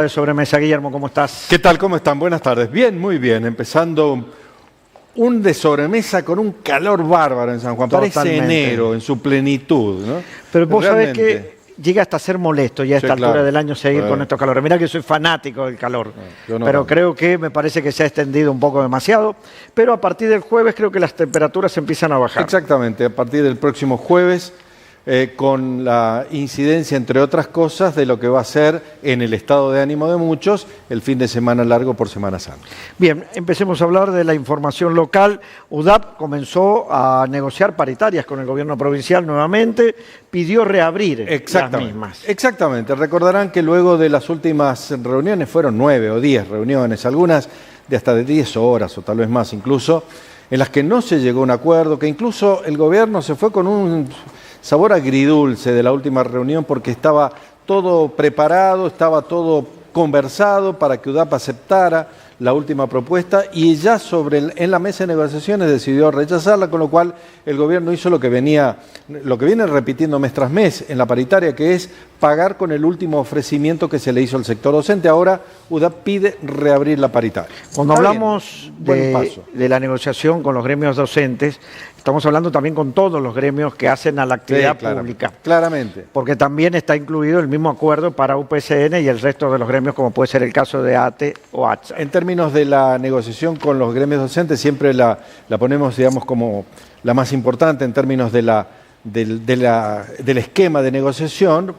De sobremesa, Guillermo, ¿cómo estás? ¿Qué tal? ¿Cómo están? Buenas tardes. Bien, muy bien. Empezando un de sobremesa con un calor bárbaro en San Juan. Totalmente. Parece enero en su plenitud, ¿no? Pero vos sabés Realmente. que llega hasta ser molesto ya a Sí, esta altura claro. del año seguir Bueno. con estos calores. Mirá que soy fanático del calor, yo no pero tanto. creo que me parece que se ha extendido un poco demasiado. Pero a partir del jueves creo que las temperaturas empiezan a bajar. Exactamente, a partir del próximo jueves, con la incidencia, entre otras cosas, de lo que va a ser en el estado de ánimo de muchos el fin de semana largo por Semana Santa. Bien, empecemos a hablar de la información local. UDAP comenzó a negociar paritarias con el gobierno provincial nuevamente, pidió reabrir las mismas. Exactamente. Recordarán que luego de las últimas reuniones, fueron 9 o 10 reuniones, algunas de hasta de 10 horas o tal vez más incluso, en las que no se llegó a un acuerdo, que incluso el gobierno se fue con un sabor agridulce de la última reunión porque estaba todo preparado, estaba todo conversado para que UDAP aceptara la última propuesta y ya en la mesa de negociaciones decidió rechazarla, con lo cual el gobierno hizo lo que viene repitiendo mes tras mes en la paritaria, que es pagar con el último ofrecimiento que se le hizo al sector docente. Ahora UDAP pide reabrir la paritaria. Cuando Está hablamos bien, buen paso. de la negociación con los gremios docentes, estamos hablando también con todos los gremios que hacen a la actividad pública. Claramente. Porque también está incluido el mismo acuerdo para UPCN y el resto de los gremios, como puede ser el caso de ATE o ATSA. En términos de la negociación con los gremios docentes, siempre la ponemos, digamos, como la más importante en términos del esquema de negociación,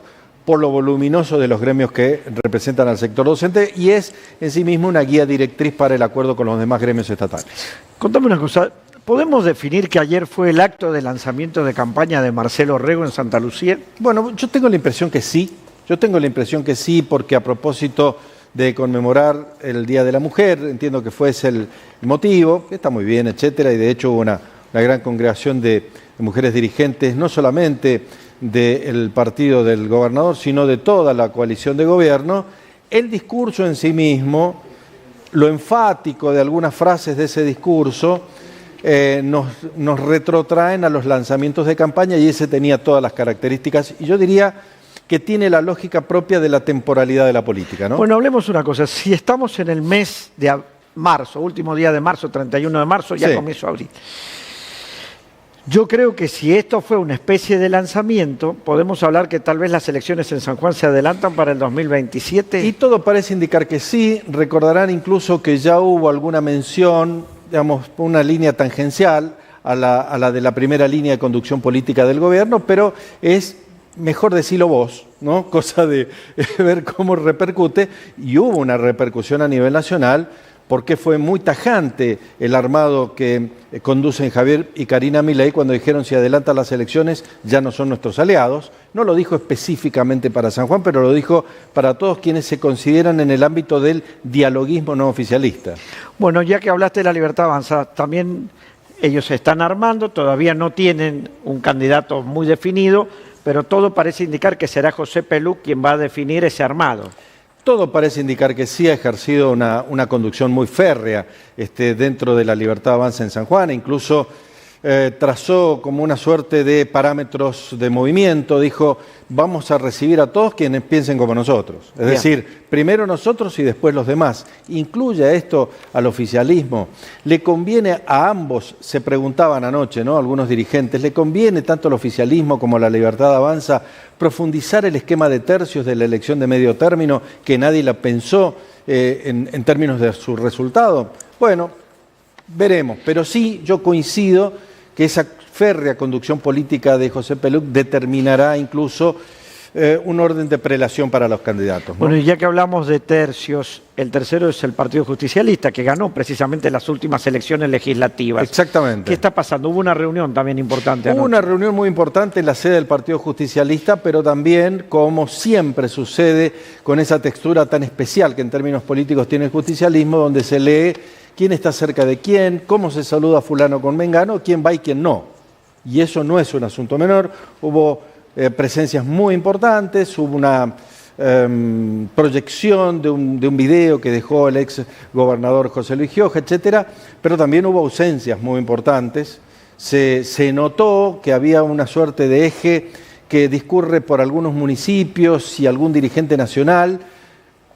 por lo voluminoso de los gremios que representan al sector docente, y es en sí mismo una guía directriz para el acuerdo con los demás gremios estatales. Contame una cosa, ¿podemos definir que ayer fue el acto de lanzamiento de campaña de Marcelo Rego en Santa Lucía? Bueno, yo tengo la impresión que sí. Porque a propósito de conmemorar el Día de la Mujer, entiendo que fue ese el motivo, está muy bien, etcétera, y de hecho hubo una gran congregación de mujeres dirigentes, no solamente del partido del gobernador, sino de toda la coalición de gobierno. El discurso en sí mismo, lo enfático de algunas frases de ese discurso, nos retrotraen a los lanzamientos de campaña, y ese tenía todas las características, y yo diría que tiene la lógica propia de la temporalidad de la política, ¿no? Bueno, hablemos una cosa, si estamos en el mes de marzo, último día de marzo, 31 de marzo, ya Sí. comienza abril. Yo creo que si esto fue una especie de lanzamiento, podemos hablar que tal vez las elecciones en San Juan se adelantan para el 2027. Y todo parece indicar que sí. Recordarán incluso que ya hubo alguna mención, digamos, una línea tangencial a la de la primera línea de conducción política del gobierno, pero es mejor decirlo vos, ¿no? Cosa de ver cómo repercute, y hubo una repercusión a nivel nacional, porque fue muy tajante el armado que conducen Javier y Karina Milei cuando dijeron: si adelantan las elecciones ya no son nuestros aliados. No lo dijo específicamente para San Juan, pero lo dijo para todos quienes se consideran en el ámbito del dialoguismo no oficialista. Bueno, ya que hablaste de la Libertad Avanza, también ellos se están armando, todavía no tienen un candidato muy definido, pero todo parece indicar que será José Pelú quien va a definir ese armado. Todo parece indicar que sí ha ejercido una conducción muy férrea dentro de la Libertad Avanza en San Juan, e incluso trazó como una suerte de parámetros de movimiento. Dijo: vamos a recibir a todos quienes piensen como nosotros. Es decir, primero nosotros y después los demás. Incluye esto al oficialismo. ¿Le conviene a ambos? Se preguntaban anoche, ¿no?, algunos dirigentes. ¿Le conviene tanto al oficialismo como a la Libertad Avanza profundizar el esquema de tercios de la elección de medio término, que nadie la pensó en términos de su resultado? Bueno, veremos. Pero sí, yo coincido que esa férrea conducción política de José Pelú determinará incluso un orden de prelación para los candidatos, ¿no? Bueno, y ya que hablamos de tercios, el tercero es el Partido Justicialista, que ganó precisamente las últimas elecciones legislativas. Exactamente. ¿Qué está pasando? Hubo una reunión también importante anoche. Hubo una reunión muy importante en la sede del Partido Justicialista, pero también, como siempre sucede con esa textura tan especial que en términos políticos tiene el justicialismo, donde se lee quién está cerca de quién, cómo se saluda a fulano con mengano, quién va y quién no. Y eso no es un asunto menor. Hubo presencias muy importantes, hubo una proyección de un video que dejó el ex gobernador José Luis Gioja, etcétera, pero también hubo ausencias muy importantes. Se notó que había una suerte de eje que discurre por algunos municipios y algún dirigente nacional,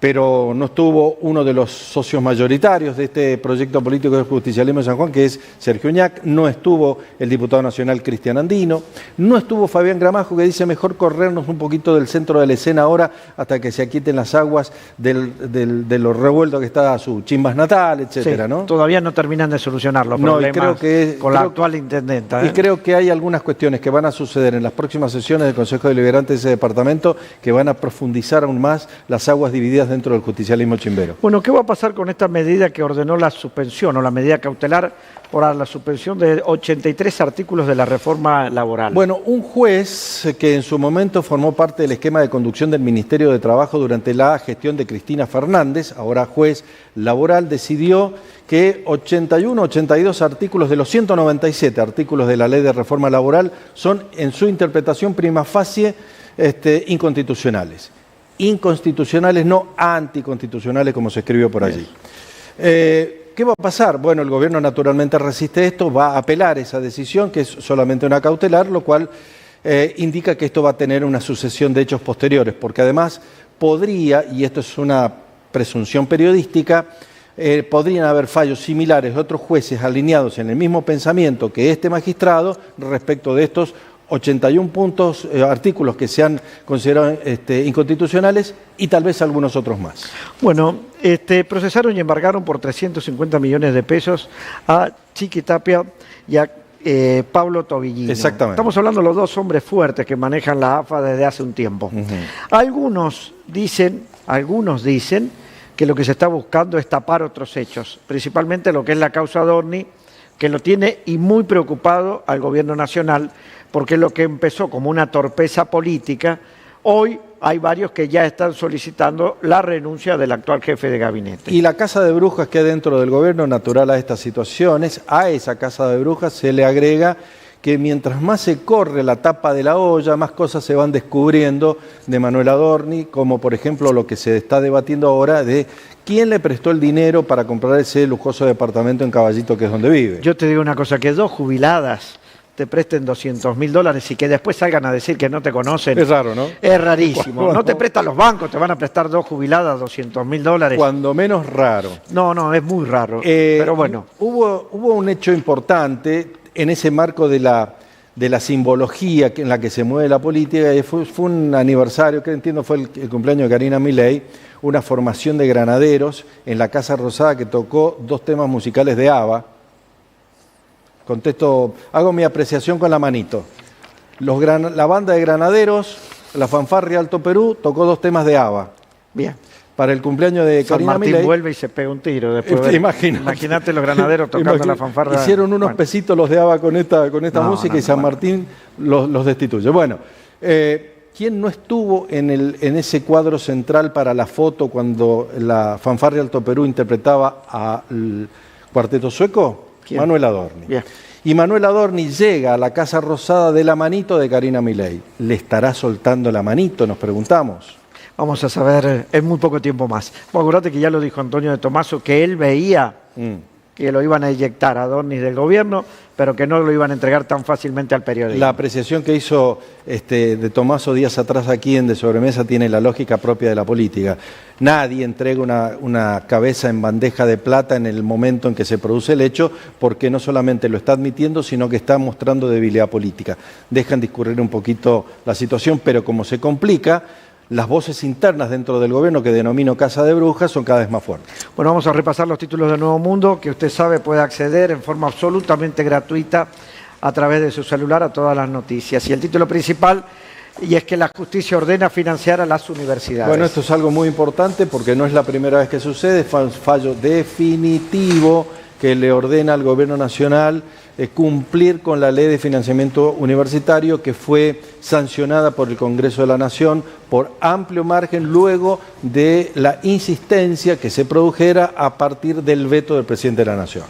pero no estuvo uno de los socios mayoritarios de este proyecto político del justicialismo de San Juan, que es Sergio Uñac, no estuvo el diputado nacional Cristian Andino, no estuvo Fabián Gramajo, que dice mejor corrernos un poquito del centro de la escena ahora hasta que se aquieten las aguas de lo revuelto que está a su Chimbas natal, etcétera, Sí, ¿no? todavía no terminan de solucionar los No, y problemas con la actual intendenta. Y creo que hay algunas cuestiones que van a suceder en las próximas sesiones del Consejo Deliberante de ese departamento que van a profundizar aún más las aguas divididas dentro del justicialismo chimbero. Bueno, ¿qué va a pasar con esta medida que ordenó la suspensión o la medida cautelar por la suspensión de 83 artículos de la reforma laboral? Bueno, un juez que en su momento formó parte del esquema de conducción del Ministerio de Trabajo durante la gestión de Cristina Fernández, ahora juez laboral, decidió que 81, 82 artículos de los 197 artículos de la Ley de Reforma Laboral son, en su interpretación prima facie, inconstitucionales. Inconstitucionales, no anticonstitucionales, como se escribió por allí. ¿Qué va a pasar? Bueno, el gobierno naturalmente resiste esto, va a apelar esa decisión, que es solamente una cautelar, lo cual indica que esto va a tener una sucesión de hechos posteriores, porque además podría, y esto es una presunción periodística, podrían haber fallos similares de otros jueces alineados en el mismo pensamiento que este magistrado respecto de estos 81 artículos que se han considerado inconstitucionales y tal vez algunos otros más. Bueno, procesaron y embargaron por 350 millones de pesos a Chiqui Tapia y a Pablo Tobillino. Exactamente. Estamos hablando de los dos hombres fuertes que manejan la AFA desde hace un tiempo. Algunos dicen que lo que se está buscando es tapar otros hechos, principalmente lo que es la causa Dorni, que lo tiene y muy preocupado al gobierno nacional, porque lo que empezó como una torpeza política, hoy hay varios que ya están solicitando la renuncia del actual jefe de gabinete. Y la casa de brujas que hay dentro del gobierno, natural a estas situaciones, a esa casa de brujas se le agrega que mientras más se corre la tapa de la olla, más cosas se van descubriendo de Manuel Adorni, como por ejemplo lo que se está debatiendo ahora de quién le prestó el dinero para comprar ese lujoso departamento en Caballito, que es donde vive. Yo te digo una cosa, que dos jubiladas te presten $200.000 y que después salgan a decir que no te conocen. Es raro, ¿no? Es rarísimo. No te prestan los bancos, te van a prestar dos jubiladas $200.000. Cuando menos raro. No, es muy raro. Pero bueno. Hubo un hecho importante en ese marco de la simbología en la que se mueve la política, y fue un aniversario, que entiendo fue el cumpleaños de Karina Milei, una formación de granaderos en la Casa Rosada que tocó dos temas musicales de ABBA. Contesto, hago mi apreciación con la manito. La banda de granaderos, la fanfarria Alto Perú, tocó dos temas de ABBA. Bien. Para el cumpleaños de San Karina Martín Milei. Vuelve y se pega un tiro después. Imagínate los granaderos tocando la fanfarra. Hicieron unos pesitos los de ABBA con esta música y San Martín los destituye. Bueno, ¿quién no estuvo en ese cuadro central para la foto cuando la fanfarria Alto Perú interpretaba al cuarteto sueco? ¿Quién? Manuel Adorni. Bien. Y Manuel Adorni llega a la Casa Rosada de la manito de Karina Milei. ¿Le estará soltando la manito? Nos preguntamos. Vamos a saber en muy poco tiempo más. Bueno, acuérdate que ya lo dijo Antonio de Tomaso, que él veía que lo iban a eyectar a Adorni del gobierno, pero que no lo iban a entregar tan fácilmente al periodismo. La apreciación que hizo de Tomaso días atrás aquí en De Sobremesa tiene la lógica propia de la política. Nadie entrega una cabeza en bandeja de plata en el momento en que se produce el hecho, porque no solamente lo está admitiendo, sino que está mostrando debilidad política. Dejan discurrir un poquito la situación, pero como se complica, las voces internas dentro del gobierno, que denomino Casa de Brujas, son cada vez más fuertes. Bueno, vamos a repasar los títulos de Nuevo Mundo, que usted sabe puede acceder en forma absolutamente gratuita a través de su celular a todas las noticias. Y el título principal, y es que la justicia ordena financiar a las universidades. Bueno, esto es algo muy importante porque no es la primera vez que sucede, es un fallo definitivo que le ordena al gobierno nacional cumplir con la ley de financiamiento universitario que fue sancionada por el Congreso de la Nación por amplio margen luego de la insistencia que se produjera a partir del veto del presidente de la Nación.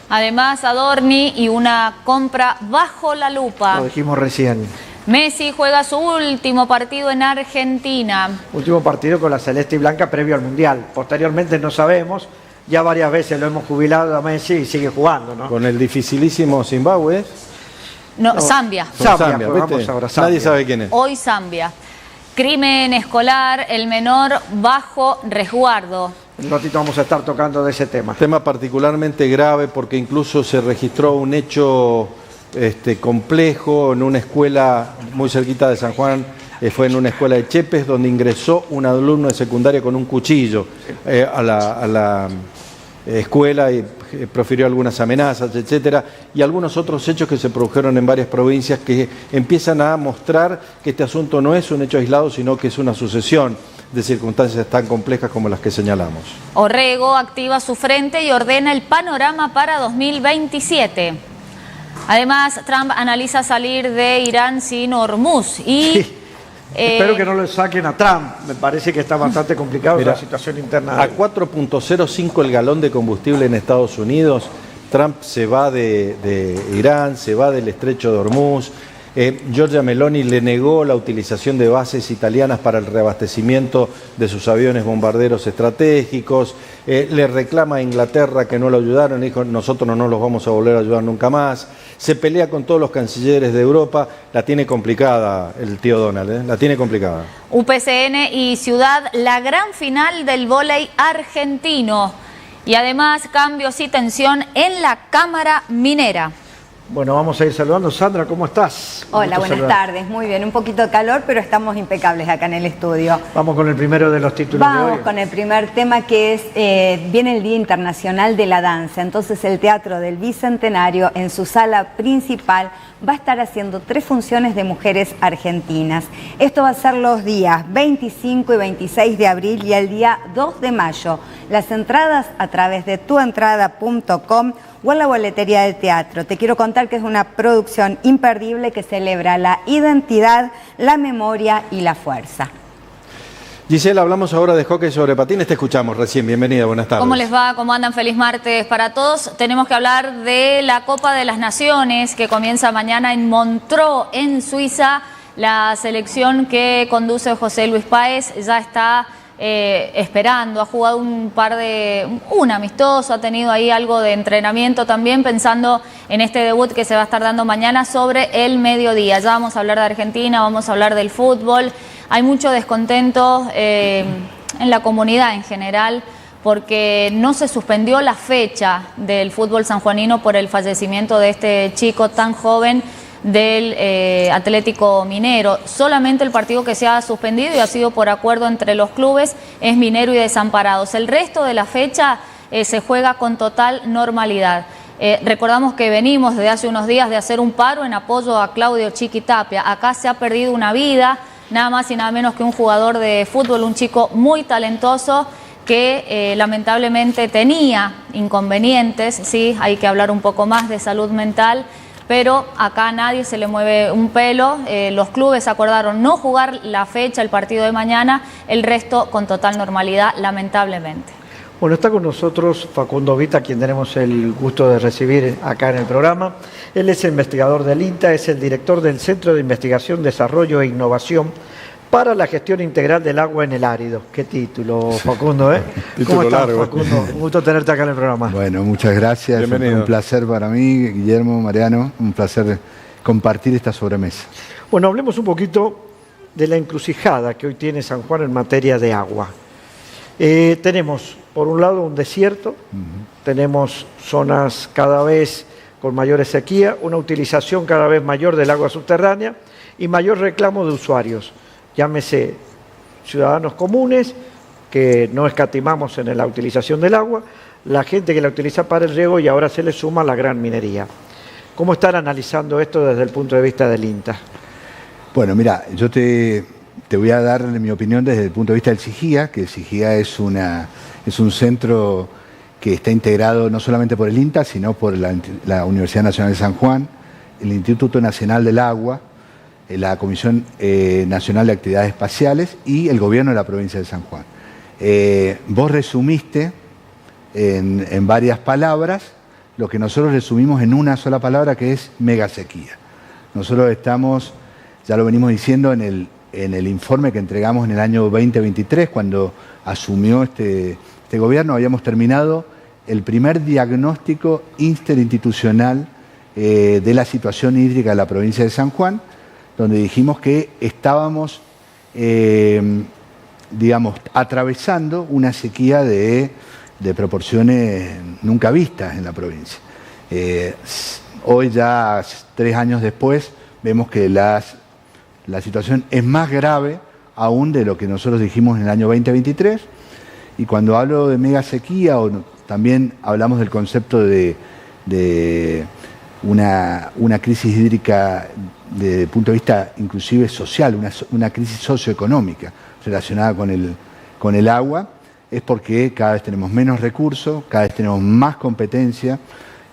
Además, Adorni y una compra bajo la lupa. Lo dijimos recién. Messi juega su último partido en Argentina. Último partido con la Celeste y Blanca previo al Mundial. Posteriormente no sabemos. Ya varias veces lo hemos jubilado a Messi y sigue jugando, ¿no? Con el dificilísimo Zimbabue. No, Zambia. Zambia, pues ¿viste? vamos ahora, Zambia. Nadie sabe quién es. Hoy Zambia. crimen escolar, el menor bajo resguardo. Un ratito vamos a estar tocando de ese tema. Tema particularmente grave porque incluso se registró un hecho complejo en una escuela muy cerquita de San Juan. Fue en una escuela de Chepes donde ingresó un alumno de secundaria con un cuchillo a la escuela y profirió algunas amenazas, etcétera, y algunos otros hechos que se produjeron en varias provincias que empiezan a mostrar que este asunto no es un hecho aislado, sino que es una sucesión de circunstancias tan complejas como las que señalamos. Orrego activa su frente y ordena el panorama para 2027. Además, Trump analiza salir de Irán sin Hormuz y... Sí. Espero que no lo saquen a Trump. Me parece que está bastante complicado la situación interna. A 4.05 el galón de combustible en Estados Unidos. Trump se va de Irán, se va del estrecho de Hormuz. Giorgia Meloni le negó la utilización de bases italianas para el reabastecimiento de sus aviones bombarderos estratégicos. Le reclama a Inglaterra que no lo ayudaron. Dijo, nosotros no los vamos a volver a ayudar nunca más. Se pelea con todos los cancilleres de Europa. La tiene complicada el tío Donald, la tiene complicada. UPCN y Ciudad, la gran final del vóley argentino. Y además, cambios y tensión en la Cámara Minera. Bueno, vamos a ir saludando. Sandra, ¿cómo estás? Hola, buenas tardes. Muy bien, un poquito de calor, pero estamos impecables acá en el estudio. Vamos con el primero de los títulos de hoy. Vamos con el primer tema, que es, viene el Día Internacional de la Danza. Entonces el Teatro del Bicentenario, en su sala principal, va a estar haciendo 3 funciones de mujeres argentinas. Esto va a ser los días 25 y 26 de abril y el día 2 de mayo. Las entradas a través de tuentrada.com o en la boletería del teatro. Te quiero contar que es una producción imperdible que celebra la identidad, la memoria y la fuerza. Gisela, hablamos ahora de hockey sobre patines. Te escuchamos recién. Bienvenida, buenas tardes. ¿Cómo les va? ¿Cómo andan? Feliz martes para todos. Tenemos que hablar de la Copa de las Naciones que comienza mañana en Montreux, en Suiza. La selección que conduce José Luis Páez ya está esperando, ha jugado un amistoso, ha tenido ahí algo de entrenamiento también, pensando en este debut que se va a estar dando mañana sobre el mediodía. Ya vamos a hablar de Argentina, vamos a hablar del fútbol. Hay mucho descontento en la comunidad en general porque no se suspendió la fecha del fútbol sanjuanino por el fallecimiento de este chico tan joven del Atlético Minero. Solamente el partido que se ha suspendido y ha sido por acuerdo entre los clubes es Minero y Desamparados. El resto de la fecha se juega con total normalidad. Recordamos que venimos desde hace unos días de hacer un paro en apoyo a Claudio Chiqui Tapia. Acá se ha perdido una vida, nada más y nada menos que un jugador de fútbol, un chico muy talentoso que lamentablemente tenía inconvenientes. Sí, hay que hablar un poco más de salud mental, pero acá a nadie se le mueve un pelo. Los clubes acordaron no jugar la fecha, el partido de mañana, el resto con total normalidad, lamentablemente. Bueno, está con nosotros Facundo Vita, quien tenemos el gusto de recibir acá en el programa. Él es investigador del INTA, es el director del Centro de Investigación, Desarrollo e Innovación para la Gestión Integral del Agua en el Árido. Qué título, Facundo, ¿eh? ¿Cómo estás, Facundo? Un gusto tenerte acá en el programa. Bueno, muchas gracias. Bienvenido. Un placer para mí, Guillermo, Mariano, un placer compartir esta sobremesa. Bueno, hablemos un poquito de la encrucijada que hoy tiene San Juan en materia de agua. Tenemos, por un lado, un desierto, tenemos zonas cada vez con mayores sequía, una utilización cada vez mayor del agua subterránea y mayor reclamo de usuarios. Llámese ciudadanos comunes, que no escatimamos en la utilización del agua, la gente que la utiliza para el riego y ahora se le suma la gran minería. ¿Cómo están analizando esto desde el punto de vista del INTA? Bueno, mira, yo te voy a dar mi opinión desde el punto de vista del SIGIA, que el SIGIA es un centro que está integrado no solamente por el INTA, sino por la Universidad Nacional de San Juan, el Instituto Nacional del Agua, la Comisión Nacional de Actividades Espaciales y el Gobierno de la Provincia de San Juan. Vos resumiste en varias palabras lo que nosotros resumimos en una sola palabra, que es megasequía. Nosotros estamos, ya lo venimos diciendo en el informe que entregamos en el año 2023, cuando asumió este gobierno, habíamos terminado el primer diagnóstico interinstitucional de la situación hídrica de la provincia de San Juan, donde dijimos que estábamos digamos, atravesando una sequía de proporciones nunca vistas en la provincia. Hoy ya 3 años después vemos que la situación es más grave aún de lo que nosotros dijimos en el año 2023, y cuando hablo de mega sequía también hablamos del concepto de una crisis hídrica desde el punto de vista inclusive social, una crisis socioeconómica relacionada con el agua, es porque cada vez tenemos menos recursos, cada vez tenemos más competencia,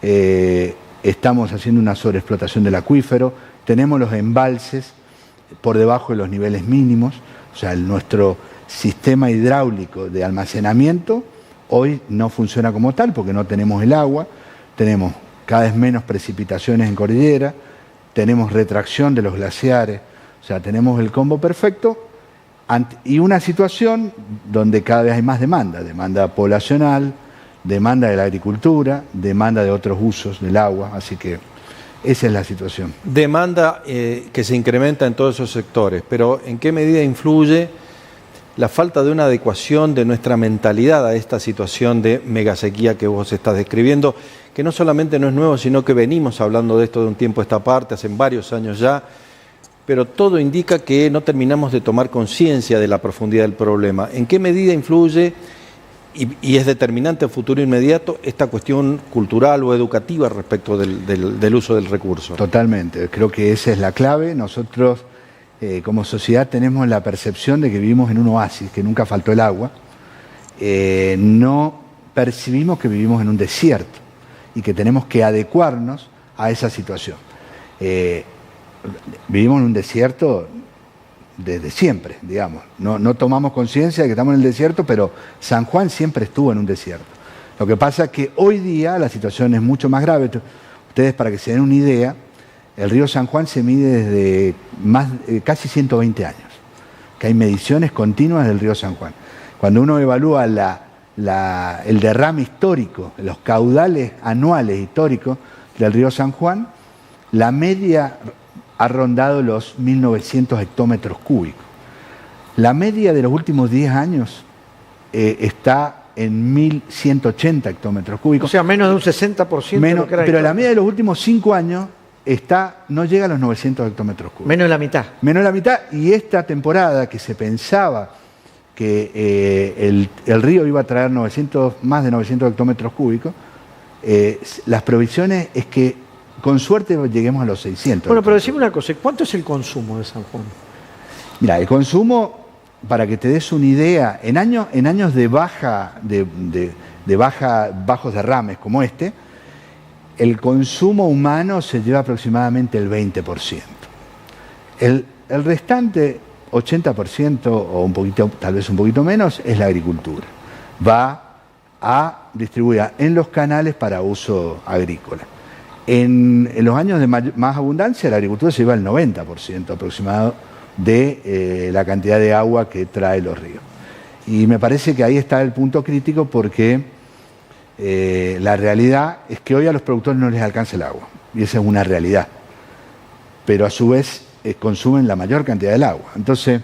estamos haciendo una sobreexplotación del acuífero, tenemos los embalses por debajo de los niveles mínimos, o sea, nuestro sistema hidráulico de almacenamiento hoy no funciona como tal porque no tenemos el agua, tenemos cada vez menos precipitaciones en cordillera, tenemos retracción de los glaciares, o sea, tenemos el combo perfecto y una situación donde cada vez hay más demanda poblacional, demanda de la agricultura, demanda de otros usos del agua, así que esa es la situación. Demanda que se incrementa en todos esos sectores, pero ¿en qué medida influye la falta de una adecuación de nuestra mentalidad a esta situación de megasequía que vos estás describiendo, que no solamente no es nuevo, sino que venimos hablando de esto de un tiempo a esta parte, hace varios años ya, pero todo indica que no terminamos de tomar conciencia de la profundidad del problema? ¿En qué medida influye y es determinante en futuro inmediato esta cuestión cultural o educativa respecto del uso del recurso? Totalmente, creo que esa es la clave. Nosotros como sociedad tenemos la percepción de que vivimos en un oasis, que nunca faltó el agua. No percibimos que vivimos en un desierto y que tenemos que adecuarnos a esa situación. Vivimos en un desierto desde siempre, digamos. No tomamos conciencia de que estamos en el desierto, pero San Juan siempre estuvo en un desierto. Lo que pasa es que hoy día la situación es mucho más grave. Ustedes, para que se den una idea, el río San Juan se mide desde casi 120 años, que hay mediciones continuas del río San Juan. Cuando uno evalúa el derrame histórico, los caudales anuales históricos del río San Juan, la media ha rondado los 1.900 hectómetros cúbicos. La media de los últimos 10 años está en 1.180 hectómetros cúbicos. O sea, menos de un 60% de lo que era. Pero la media de los últimos 5 años no llega a los 900 hectómetros cúbicos. Menos de la mitad. Menos de la mitad, y esta temporada que se pensaba que el río iba a traer más de 900 hectómetros cúbicos, las previsiones es que con suerte lleguemos a los 600. Bueno, pero decime una cosa, ¿cuánto es el consumo de San Juan? Mira, el consumo, para que te des una idea, en años de bajos derrames como este, el consumo humano se lleva aproximadamente el 20%. El restante 80% o un poquito, tal vez un poquito menos, es la agricultura. Va a distribuir en los canales para uso agrícola. En los años de más abundancia, la agricultura se lleva el 90% aproximado de la cantidad de agua que trae los ríos. Y me parece que ahí está el punto crítico, porque la realidad es que hoy a los productores no les alcanza el agua, y esa es una realidad. Pero a su vez consumen la mayor cantidad del agua. Entonces,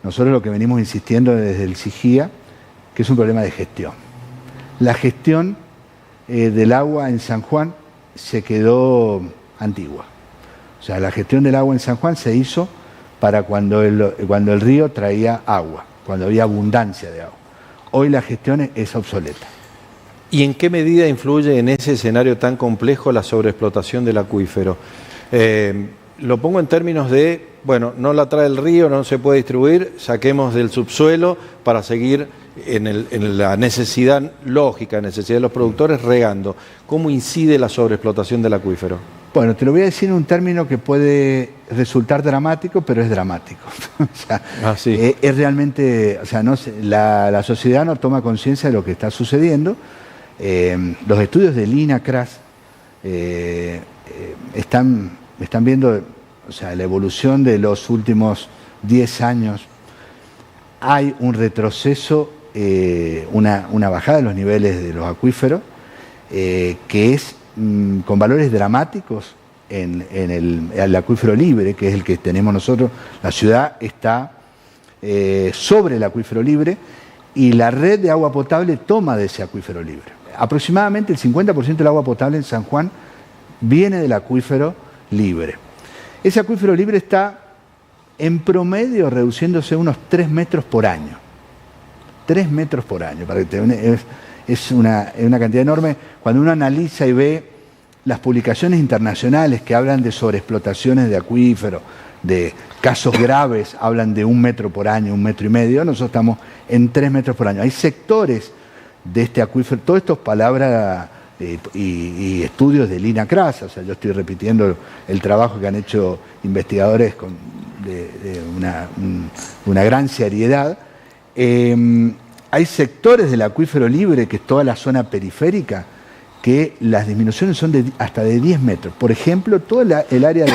nosotros lo que venimos insistiendo desde el SIGÍA, que es un problema de gestión. La gestión del agua en San Juan se quedó antigua. O sea, la gestión del agua en San Juan se hizo para cuando el río traía agua, cuando había abundancia de agua. Hoy la gestión es obsoleta. ¿Y en qué medida influye en ese escenario tan complejo la sobreexplotación del acuífero? Lo pongo en términos de, bueno, no la trae el río, no se puede distribuir, saquemos del subsuelo para seguir en la necesidad lógica, necesidad de los productores, regando. ¿Cómo incide la sobreexplotación del acuífero? Bueno, te lo voy a decir en un término que puede resultar dramático, pero es dramático. O sea, sí. Es realmente, o sea, la sociedad no toma conciencia de lo que está sucediendo. Los estudios del INACRAS están viendo, o sea, la evolución de los últimos 10 años. Hay un retroceso, una bajada de los niveles de los acuíferos, que es con valores dramáticos en el acuífero libre, que es el que tenemos nosotros. La ciudad está sobre el acuífero libre y la red de agua potable toma de ese acuífero libre. Aproximadamente el 50% del agua potable en San Juan viene del acuífero libre. Ese acuífero libre está en promedio reduciéndose unos 3 metros por año. 3 metros por año, para que es una cantidad enorme. Cuando uno analiza y ve las publicaciones internacionales que hablan de sobreexplotaciones de acuíferos, de casos graves, hablan de 1 metro por año, 1,5 metros, nosotros estamos en 3 metros por año. Hay sectores de este acuífero, todo esto es palabra y estudios de Lina Crass, o sea, yo estoy repitiendo el trabajo que han hecho investigadores de una gran seriedad. Hay sectores del acuífero libre, que es toda la zona periférica, que las disminuciones son hasta de 10 metros. Por ejemplo, todo el área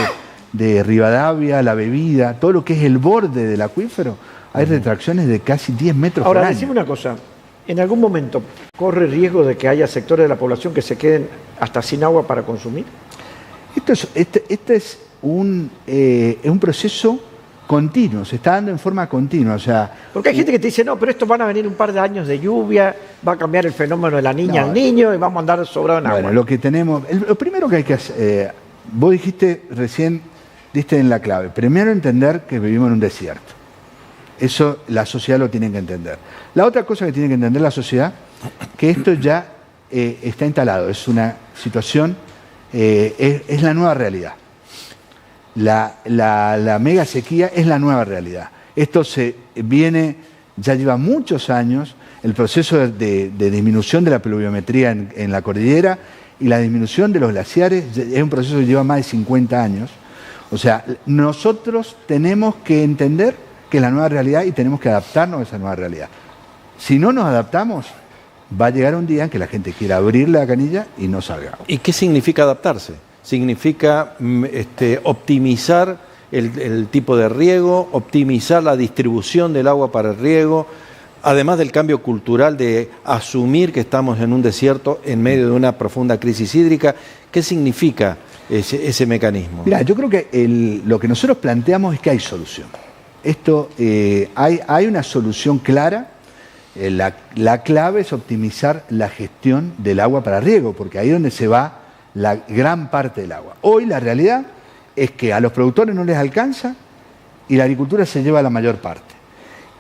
de Rivadavia, La Bebida, todo lo que es el borde del acuífero, hay retracciones de casi 10 metros por año. Ahora, decime una cosa, ¿en algún momento corre riesgo de que haya sectores de la población que se queden hasta sin agua para consumir? Este es un proceso continuo, se está dando en forma continua. O sea, porque hay gente que te dice, no, pero esto van a venir un par de años de lluvia, va a cambiar el fenómeno de la niña al niño y vamos a andar sobrado en agua. Bueno, lo que tenemos, lo primero que hay que hacer, vos dijiste recién, diste en la clave, primero entender que vivimos en un desierto. Eso la sociedad lo tiene que entender. La otra cosa que tiene que entender la sociedad, que esto ya está instalado, es una situación, es la nueva realidad. La mega sequía es la nueva realidad. Esto ya lleva muchos años, el proceso de disminución de la pluviometría en la cordillera y la disminución de los glaciares es un proceso que lleva más de 50 años. O sea, nosotros tenemos que entender que es la nueva realidad y tenemos que adaptarnos a esa nueva realidad. Si no nos adaptamos, va a llegar un día en que la gente quiera abrir la canilla y no salga. ¿Y qué significa adaptarse? Significa optimizar el tipo de riego, optimizar la distribución del agua para el riego, además del cambio cultural de asumir que estamos en un desierto en medio de una profunda crisis hídrica. ¿Qué significa ese mecanismo? Mira, yo creo que lo que nosotros planteamos es que hay solución. Hay una solución clara. La clave es optimizar la gestión del agua para riego, porque ahí es donde se va la gran parte del agua. Hoy la realidad es que a los productores no les alcanza y la agricultura se lleva la mayor parte.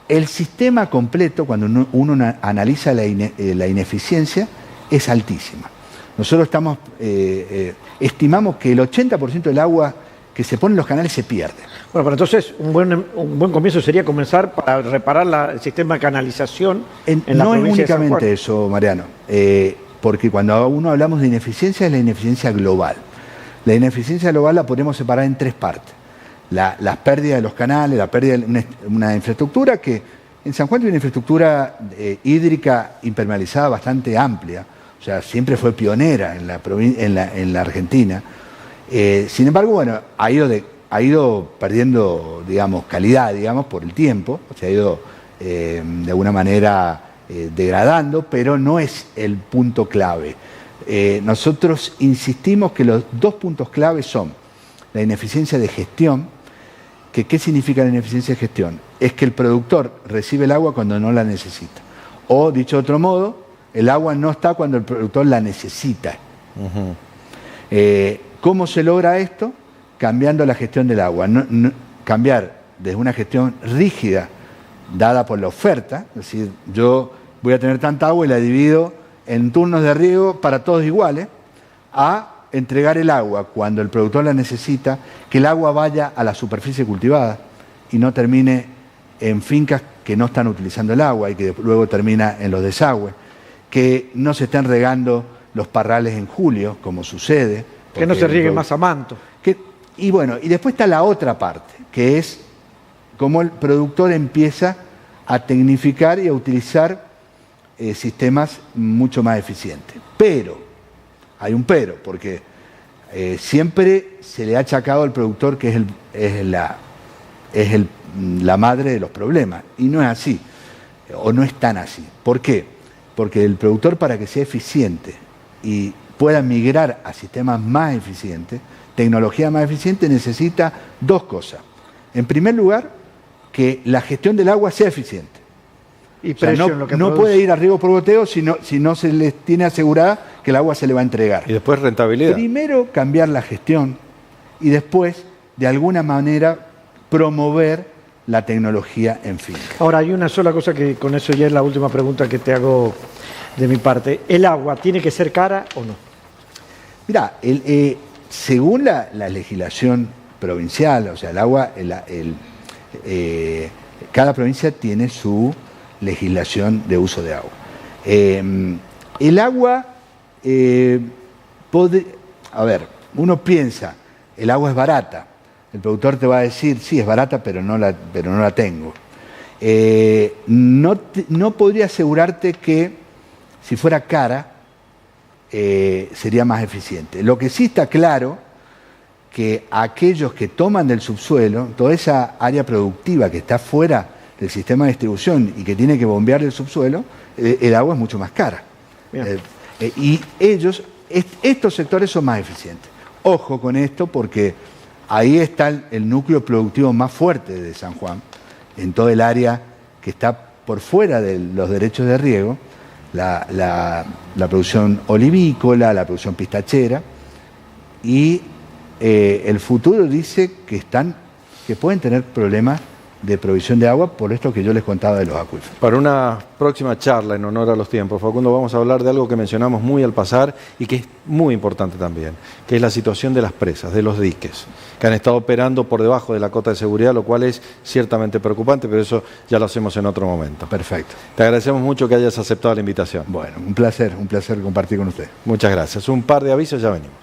El sistema completo, cuando uno analiza la ineficiencia, es altísima. Nosotros estimamos que el 80% del agua que se pone en los canales se pierde. Bueno, pero entonces un buen comienzo sería comenzar para reparar el sistema de canalización en la provincia de San Juan. No es únicamente eso, Mariano. Porque cuando uno hablamos de ineficiencia, es la ineficiencia global. La ineficiencia global la podemos separar en 3 partes. Las pérdidas de los canales, la pérdida de una infraestructura que en San Juan tiene una infraestructura hídrica impermeabilizada bastante amplia, o sea, siempre fue pionera en la Argentina. Sin embargo, bueno, ha ido perdiendo, digamos, calidad, digamos, por el tiempo, o sea, ha ido de alguna manera degradando, pero no es el punto clave. Nosotros insistimos que los 2 puntos clave son la ineficiencia de gestión. ¿Qué significa la ineficiencia de gestión? Es que el productor recibe el agua cuando no la necesita. O, dicho de otro modo, el agua no está cuando el productor la necesita. ¿Cómo se logra esto? Cambiando la gestión del agua. Cambiar desde una gestión rígida dada por la oferta, es decir, yo voy a tener tanta agua y la divido en turnos de riego para todos iguales, a entregar el agua cuando el productor la necesita, que el agua vaya a la superficie cultivada y no termine en fincas que no están utilizando el agua y que luego termina en los desagües, que no se estén regando los parrales en julio, como sucede. Que no se riegue más a manto. Y bueno, y después está la otra parte, que es cómo el productor empieza a tecnificar y a utilizar sistemas mucho más eficientes. Pero, hay un pero, porque siempre se le ha achacado al productor que es la madre de los problemas, y no es así, o no es tan así. ¿Por qué? Porque el productor, para que sea eficiente y pueda migrar a sistemas más eficientes, tecnología más eficiente, necesita 2 cosas. En primer lugar, que la gestión del agua sea eficiente. Y O sea, precio en lo que no produce. puede ir a riego por goteo si no se les tiene asegurada que el agua se le va a entregar. Y después rentabilidad. Primero cambiar la gestión y después, de alguna manera, promover la tecnología en finca. Ahora, hay una sola cosa que con eso ya es la última pregunta que te hago de mi parte. ¿El agua tiene que ser cara o no? Mirá, según la legislación provincial, o sea, el agua, cada provincia tiene su legislación de uso de agua. El agua, a ver, uno piensa, el agua es barata. El productor te va a decir, sí, es barata, pero no la tengo. No podría asegurarte que si fuera cara, sería más eficiente. Lo que sí está claro, que aquellos que toman del subsuelo, toda esa área productiva que está fuera del sistema de distribución y que tiene que bombear el subsuelo, el agua es mucho más cara. Y estos sectores son más eficientes. Ojo con esto porque ahí está el núcleo productivo más fuerte de San Juan, en todo el área que está por fuera de los derechos de riego, la producción olivícola, la producción pistachera, y el futuro dice que pueden tener problemas de provisión de agua por esto que yo les contaba de los acuíferos. Para una próxima charla en honor a los tiempos, Facundo, vamos a hablar de algo que mencionamos muy al pasar y que es muy importante también, que es la situación de las presas, de los diques, que han estado operando por debajo de la cota de seguridad, lo cual es ciertamente preocupante, pero eso ya lo hacemos en otro momento. Perfecto. Te agradecemos mucho que hayas aceptado la invitación. Bueno, un placer compartir con usted. Muchas gracias. Un par de avisos, ya venimos.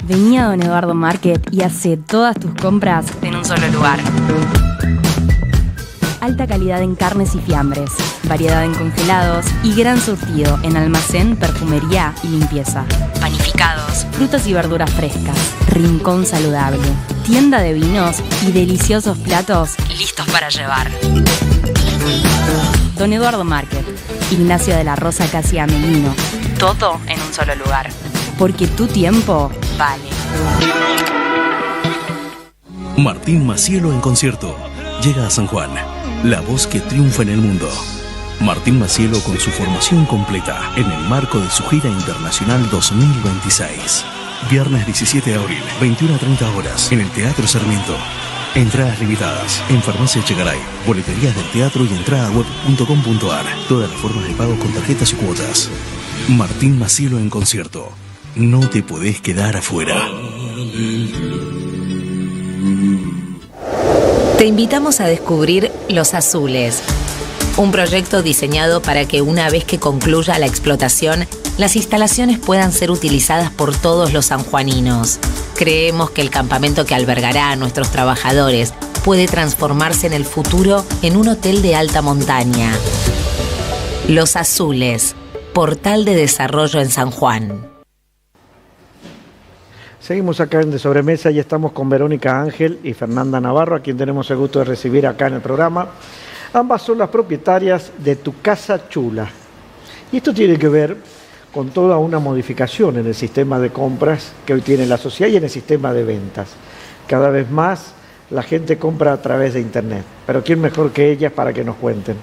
Vení a Don Eduardo Market y hace todas tus compras en un solo lugar. Alta calidad en carnes y fiambres, variedad en congelados y gran surtido en almacén, perfumería y limpieza. Panificados, frutas y verduras frescas, rincón saludable, tienda de vinos y deliciosos platos listos para llevar. Don Eduardo Market, Ignacio de la Rosa casi Amelino, todo en un solo lugar. Porque tu tiempo vale. Martín Macielo en concierto. Llega a San Juan, la voz que triunfa en el mundo. Martín Macielo con su formación completa en el marco de su gira internacional 2026. Viernes 17 de abril, 21 a 30 horas, en el Teatro Sarmiento. Entradas limitadas en Farmacia Chegaray, boleterías del teatro y entradaweb.com.ar. Todas las formas de pago con tarjetas y cuotas. Martín Macielo en concierto. No te podés quedar afuera. Te invitamos a descubrir Los Azules, un proyecto diseñado para que una vez que concluya la explotación, las instalaciones puedan ser utilizadas por todos los sanjuaninos. Creemos que el campamento que albergará a nuestros trabajadores puede transformarse en el futuro en un hotel de alta montaña. Los Azules, portal de desarrollo en San Juan. Seguimos acá en De Sobremesa y estamos con Verónica Ángel y Fernanda Navarro, a quien tenemos el gusto de recibir acá en el programa. Ambas son las propietarias de Tu Casa Chula. Y esto tiene que ver con toda una modificación en el sistema de compras que hoy tiene la sociedad y en el sistema de ventas. Cada vez más la gente compra a través de Internet. Pero ¿quién mejor que ellas para que nos cuenten?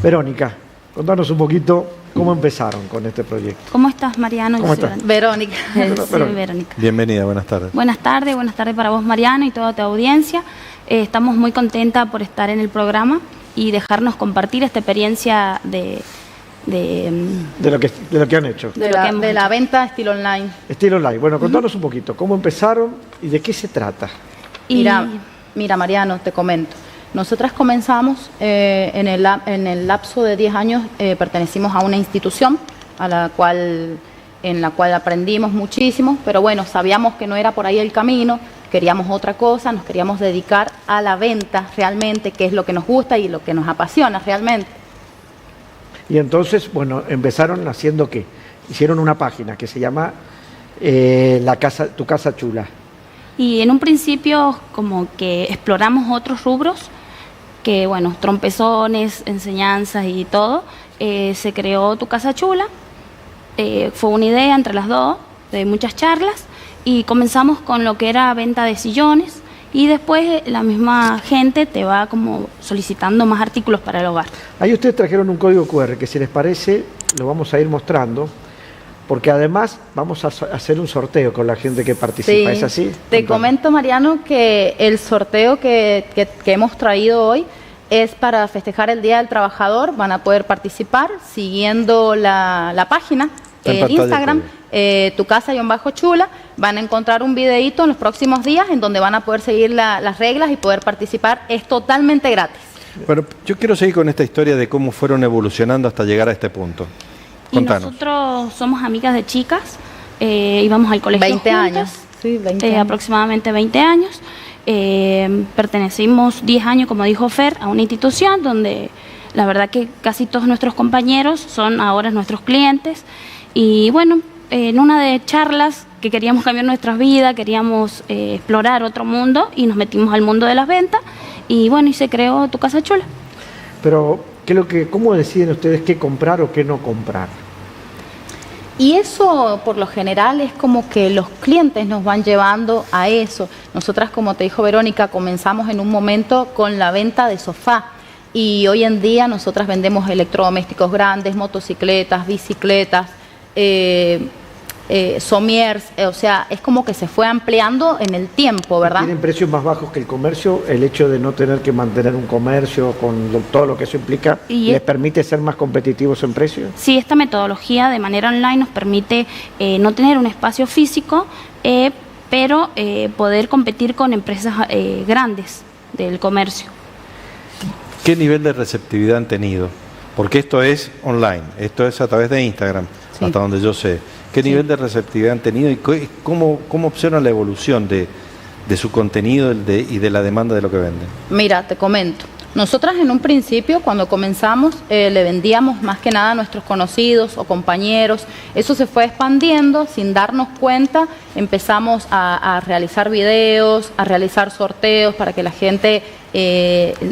Verónica, contanos un poquito cómo empezaron con este proyecto. ¿Cómo estás, Mariano? ¿Cómo Yo soy estás? Verónica. Verónica. Verónica. Bienvenida, buenas tardes. Buenas tardes para vos, Mariano, y toda tu audiencia. Estamos muy contentas por estar en el programa y dejarnos compartir esta experiencia de lo que han hecho. De la venta estilo online. Estilo online. Bueno, contanos un poquito, ¿cómo empezaron y de qué se trata? Mira, Mariano, te comento. Nosotras comenzamos en el lapso de 10 años, pertenecimos a una institución en la cual aprendimos muchísimo, pero bueno, sabíamos que no era por ahí el camino, queríamos otra cosa, nos queríamos dedicar a la venta realmente, que es lo que nos gusta y lo que nos apasiona realmente. Y entonces, bueno, empezaron haciendo ¿qué? Hicieron una página que se llama Tu Casa Chula. Y en un principio como que exploramos otros rubros, que bueno, trompezones, enseñanzas y todo. Se creó Tu Casa Chula, fue una idea entre las dos, de muchas charlas, y comenzamos con lo que era venta de sillones y después la misma gente te va como solicitando más artículos para el hogar. Ahí ustedes trajeron un código QR que, si les parece, lo vamos a ir mostrando, porque además vamos a hacer un sorteo con la gente que participa. Sí. ¿Es así? Te comento, Mariano, que el sorteo que hemos traído hoy es para festejar el Día del Trabajador. Van a poder participar siguiendo la página en Instagram, Tu Casa-Chula. Van a encontrar un videíto en los próximos días en donde van a poder seguir las reglas y poder participar. Es totalmente gratis. Bueno, yo quiero seguir con esta historia de cómo fueron evolucionando hasta llegar a este punto. Contanos. Y nosotros somos amigas de chicas, íbamos al colegio 20 juntas, años. Sí, 20 años. Aproximadamente 20 años. Pertenecimos 10 años, como dijo Fer, a una institución donde la verdad que casi todos nuestros compañeros son ahora nuestros clientes. Y bueno, en una de charlas que queríamos cambiar nuestras vidas, queríamos explorar otro mundo y nos metimos al mundo de las ventas y bueno, y se creó Tu Casa Chula. Pero, ¿cómo deciden ustedes qué comprar o qué no comprar? Y eso, por lo general, es como que los clientes nos van llevando a eso. Nosotras, como te dijo Verónica, comenzamos en un momento con la venta de sofá. Y hoy en día nosotras vendemos electrodomésticos grandes, motocicletas, bicicletas, somiers, o sea, es como que se fue ampliando en el tiempo, ¿verdad? ¿Tienen precios más bajos que el comercio? El hecho de no tener que mantener un comercio con todo lo que eso implica, ¿les permite ser más competitivos en precios? Sí, esta metodología de manera online nos permite no tener un espacio físico, pero poder competir con empresas grandes del comercio. ¿Qué nivel de receptividad han tenido? Porque esto es online, esto es a través de Instagram, sí, hasta donde yo sé. ¿Qué nivel de receptividad han tenido y cómo observan la evolución de su contenido y de la demanda de lo que venden? Mira, te comento. Nosotras en un principio, cuando comenzamos, le vendíamos más que nada a nuestros conocidos o compañeros. Eso se fue expandiendo sin darnos cuenta. Empezamos a realizar videos, a realizar sorteos para que la gente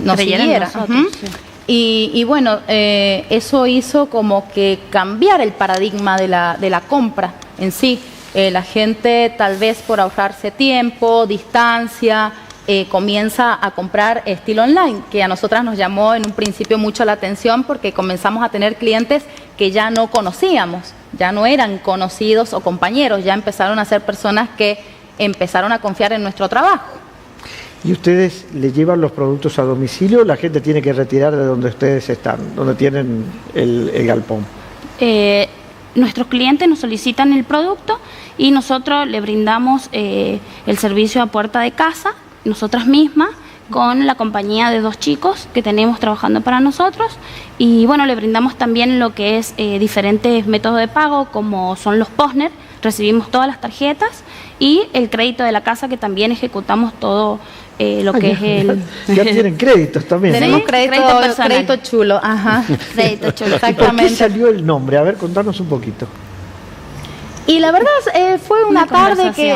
nos siguiera. Sí. Y bueno, eso hizo como que cambiar el paradigma de la compra en sí. La gente, tal vez por ahorrarse tiempo, distancia, comienza a comprar estilo online, que a nosotras nos llamó en un principio mucho la atención porque comenzamos a tener clientes que ya no conocíamos, ya no eran conocidos o compañeros, ya empezaron a ser personas que empezaron a confiar en nuestro trabajo. ¿Y ustedes le llevan los productos a domicilio o la gente tiene que retirar de donde ustedes están, donde tienen el galpón? Nuestros clientes nos solicitan el producto y nosotros le brindamos el servicio a puerta de casa, nosotras mismas, con la compañía de 2 chicos que tenemos trabajando para nosotros. Y bueno, le brindamos también lo que es diferentes métodos de pago, como son los postner, recibimos todas las tarjetas y el crédito de la casa, que también ejecutamos todo lo que es el... Ya tienen créditos también. Tenemos ¿no? crédito chulo. Ajá. Crédito chulo. Exactamente. ¿Por qué salió el nombre? A ver, contanos un poquito. Y la verdad fue una tarde que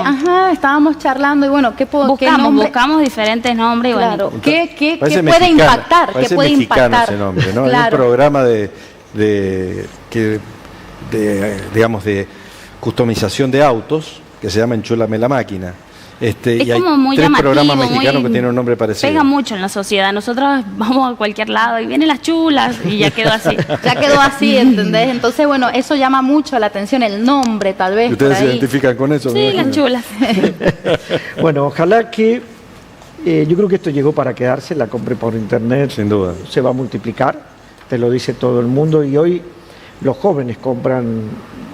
estábamos charlando y bueno, buscamos diferentes nombres. Claro, bueno, ¿qué puede impactar? ¿Qué puede impactar? Ese nombre, ¿no? Claro. Hay un programa digamos, de customización de autos que se llama Enchúlame la Máquina. Es y hay como muy 3 llamativo, programas mexicanos que tienen un nombre parecido. Pega mucho en la sociedad. Nosotros vamos a cualquier lado y vienen las chulas y ya quedó así. Ya quedó así, ¿entendés? Entonces, bueno, eso llama mucho la atención, el nombre tal vez. ¿Ustedes se identifican con eso? Sí, las chulas. Bueno, ojalá que... yo creo que esto llegó para quedarse, la compra por internet. Sin duda. Se va a multiplicar, te lo dice todo el mundo, y hoy los jóvenes compran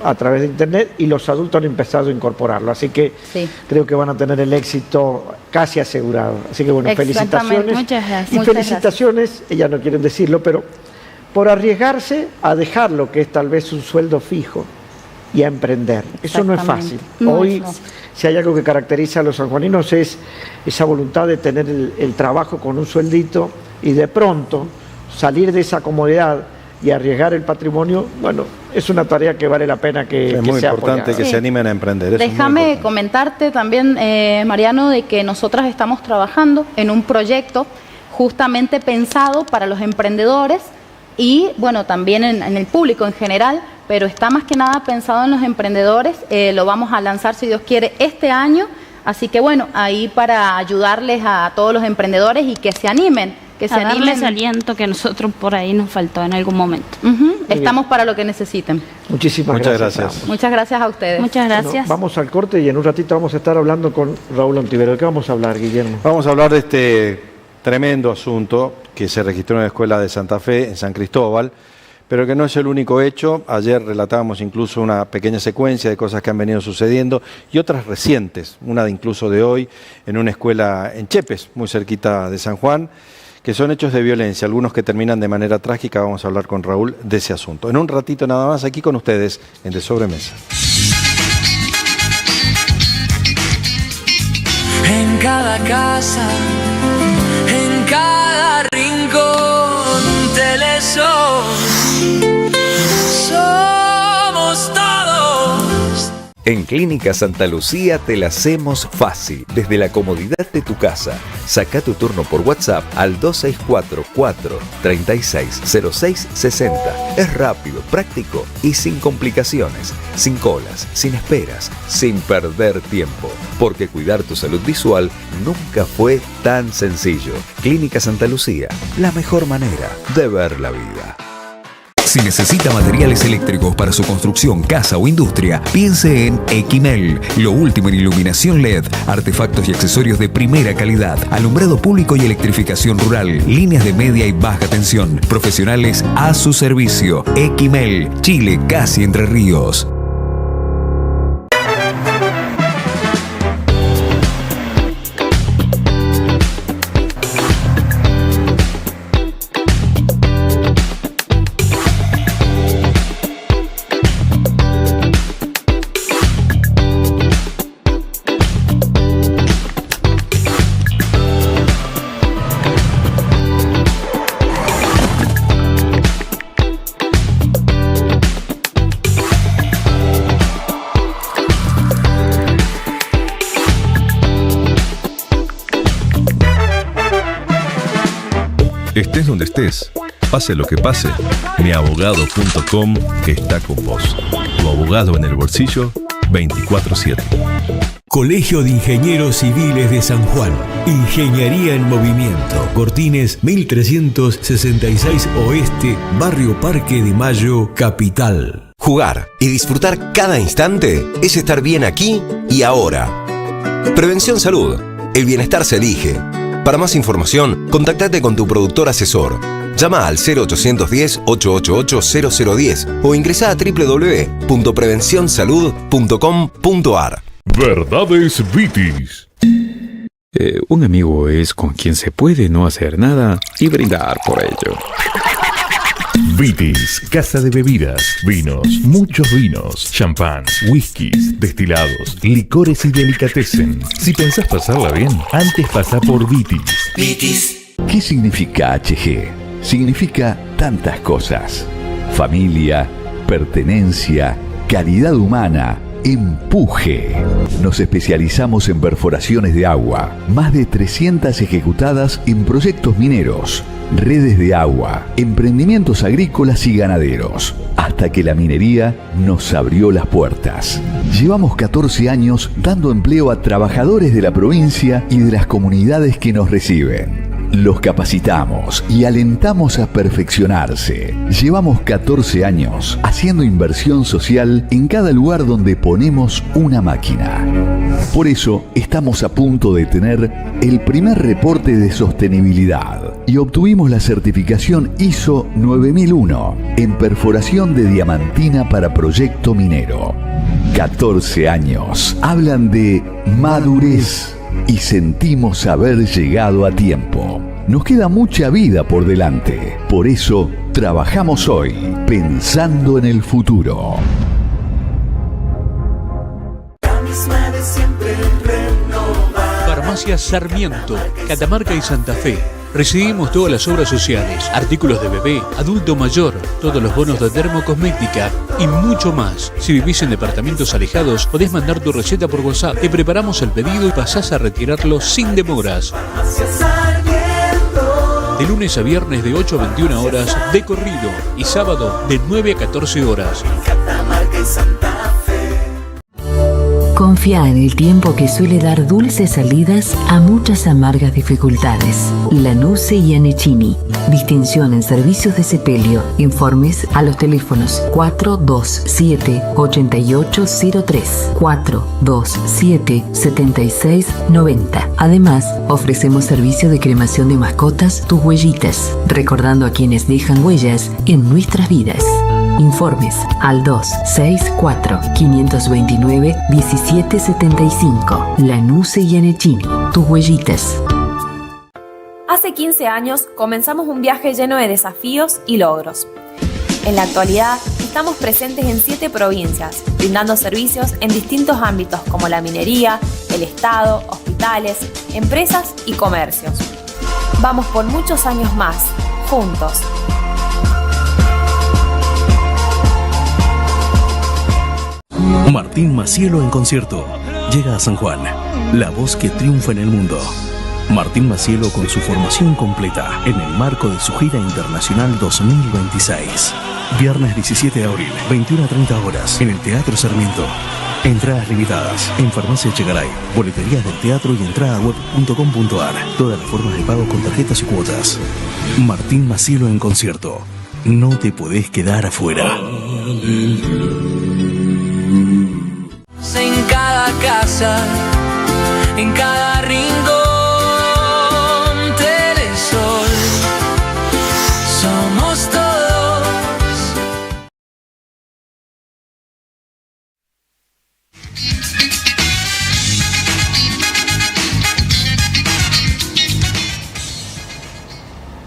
a través de internet y los adultos han empezado a incorporarlo, así que creo que van a tener el éxito casi asegurado. Así que bueno, felicitaciones. Muchas gracias. Y felicitaciones, ellas no quieren decirlo, pero por arriesgarse a dejar lo que es tal vez un sueldo fijo y a emprender. Eso no es fácil. Hoy, si hay algo que caracteriza a los sanjuaninos, es esa voluntad de tener el trabajo con un sueldito y de pronto salir de esa comodidad y arriesgar el patrimonio. Bueno, es una tarea que vale la pena que sea muy importante apoyada. que se animen a emprender. Déjame comentarte también, Mariano, de que nosotras estamos trabajando en un proyecto justamente pensado para los emprendedores y, bueno, también en el público en general, pero está más que nada pensado en los emprendedores. Lo vamos a lanzar, si Dios quiere, este año Así que bueno, ahí para ayudarles a todos los emprendedores y que se animen. Que se darles aliento que a nosotros por ahí nos faltó en algún momento. Estamos para lo que necesiten. Muchas gracias. Muchas gracias a ustedes. Muchas gracias. Bueno, vamos al corte y en un ratito vamos a estar hablando con Raúl Ontivero. ¿De qué vamos a hablar, Guillermo? Vamos a hablar de este tremendo asunto que se registró en la escuela de Santa Fe, en San Cristóbal, pero que no es el único hecho. Ayer relatábamos incluso una pequeña secuencia de cosas que han venido sucediendo y otras recientes, una de incluso de hoy, en una escuela en Chepes, muy cerquita de San Juan, que son hechos de violencia, algunos que terminan de manera trágica. Vamos a hablar con Raúl de ese asunto. En un ratito nada más, aquí con ustedes, en De Sobremesa. En cada casa, en cada rincón, Telesur, somos todos. En Clínica Santa Lucía te la hacemos fácil, desde la comodidad de tu casa. Saca tu turno por WhatsApp al 2644-360660. Es rápido, práctico y sin complicaciones, sin colas, sin esperas, sin perder tiempo. Porque cuidar tu salud visual nunca fue tan sencillo. Clínica Santa Lucía, la mejor manera de ver la vida. Si necesita materiales eléctricos para su construcción, casa o industria, piense en Equimel. Lo último en iluminación LED, artefactos y accesorios de primera calidad, alumbrado público y electrificación rural, líneas de media y baja tensión, profesionales a su servicio. Equimel, Chile, casi Entre Ríos. Estés donde estés, pase lo que pase, miabogado.com está con vos. Tu abogado en el bolsillo, 24/7. Colegio de Ingenieros Civiles de San Juan. Ingeniería en Movimiento. Cortines 1366 Oeste, Barrio Parque de Mayo, Capital. Jugar y disfrutar cada instante es estar bien aquí y ahora. Prevención Salud. El bienestar se elige. Para más información, contactate con tu productor asesor. Llama al 0810-888-0010 o ingresa a www.prevencionsalud.com.ar. Verdades Vitis. Un amigo es con quien se puede no hacer nada y brindar por ello. Vitis, casa de bebidas, vinos, muchos vinos, champán, whiskies, destilados, licores y delicatessen. Si pensás pasarla bien, antes pasá por Vitis. Vitis. ¿Qué significa HG? Significa tantas cosas. Familia, pertenencia, calidad humana, empuje. Nos especializamos en perforaciones de agua, más de 300 ejecutadas en proyectos mineros, redes de agua, emprendimientos agrícolas y ganaderos, hasta que la minería nos abrió las puertas. Llevamos 14 años dando empleo a trabajadores de la provincia y de las comunidades que nos reciben. Los capacitamos y alentamos a perfeccionarse. Llevamos 14 años haciendo inversión social en cada lugar donde ponemos una máquina. Por eso estamos a punto de tener el primer reporte de sostenibilidad y obtuvimos la certificación ISO 9001 en perforación de diamantina para proyecto minero. 14 años. Hablan de madurez y sentimos haber llegado a tiempo. Nos queda mucha vida por delante. Por eso, trabajamos hoy, pensando en el futuro. Farmacia Sarmiento, Catamarca y Santa Fe. Recibimos todas las obras sociales, artículos de bebé, adulto mayor, todos los bonos de dermocosmética y mucho más. Si vivís en departamentos alejados, podés mandar tu receta por WhatsApp. Te preparamos el pedido y pasás a retirarlo sin demoras. De lunes a viernes de 8 a 21 horas de corrido y sábado de 9 a 14 horas. Confía en el tiempo que suele dar dulces salidas a muchas amargas dificultades. Lanuse y Anecchini. Distinción en servicios de sepelio. Informes a los teléfonos 427-8803, 427-7690. Además, ofrecemos servicio de cremación de mascotas, tus huellitas, recordando a quienes dejan huellas en nuestras vidas. Informes al 264-529-1775. Lanuse y Anecchini. Tus huellitas. Hace 15 años comenzamos un viaje lleno de desafíos y logros. En la actualidad estamos presentes en 7 provincias, brindando servicios en distintos ámbitos como la minería, el Estado, hospitales, empresas y comercios. Vamos por muchos años más, juntos. Martín Macielo en concierto. Llega a San Juan, la voz que triunfa en el mundo. Martín Macielo con su formación completa en el marco de su gira internacional 2026. Viernes 17 de abril, 21 a 30 horas, en el Teatro Sarmiento. Entradas limitadas en Farmacia Chegaray, boleterías del teatro y entradaweb.com.ar. Todas las formas de pago con tarjetas y cuotas. Martín Macielo en concierto. No te podés quedar afuera. En cada casa, en cada rincón, Telesol, somos todos.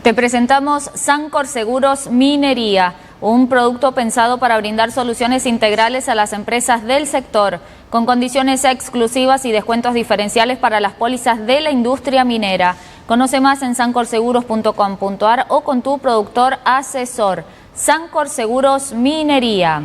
Te presentamos Sancor Seguros Minería, un producto pensado para brindar soluciones integrales a las empresas del sector, con condiciones exclusivas y descuentos diferenciales para las pólizas de la industria minera. Conoce más en sancorseguros.com.ar o con tu productor asesor. Sancor Seguros Minería.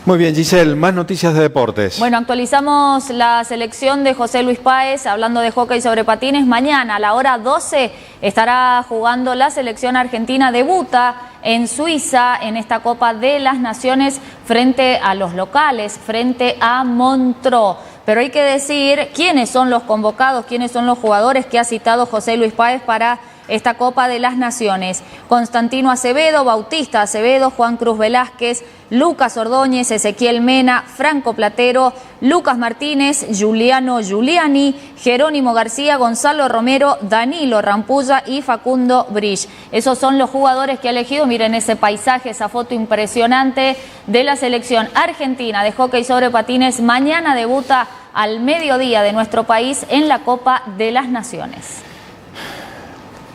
Muy bien, Giselle, más noticias de deportes. Bueno, actualizamos la selección de José Luis Páez, hablando de hockey sobre patines. Mañana a la hora 12 estará jugando la selección argentina, debuta en Suiza en esta Copa de las Naciones frente a los locales, frente a Montreux. Pero hay que decir quiénes son los convocados, quiénes son los jugadores que ha citado José Luis Páez para esta Copa de las Naciones. Constantino Acevedo, Bautista Acevedo, Juan Cruz Velázquez, Lucas Ordóñez, Ezequiel Mena, Franco Platero, Lucas Martínez, Giuliano Giuliani, Jerónimo García, Gonzalo Romero, Danilo Rampulla y Facundo Brich. Esos son los jugadores que ha elegido. Miren ese paisaje, esa foto impresionante de la selección argentina de hockey sobre patines. Mañana debuta al mediodía de nuestro país en la Copa de las Naciones.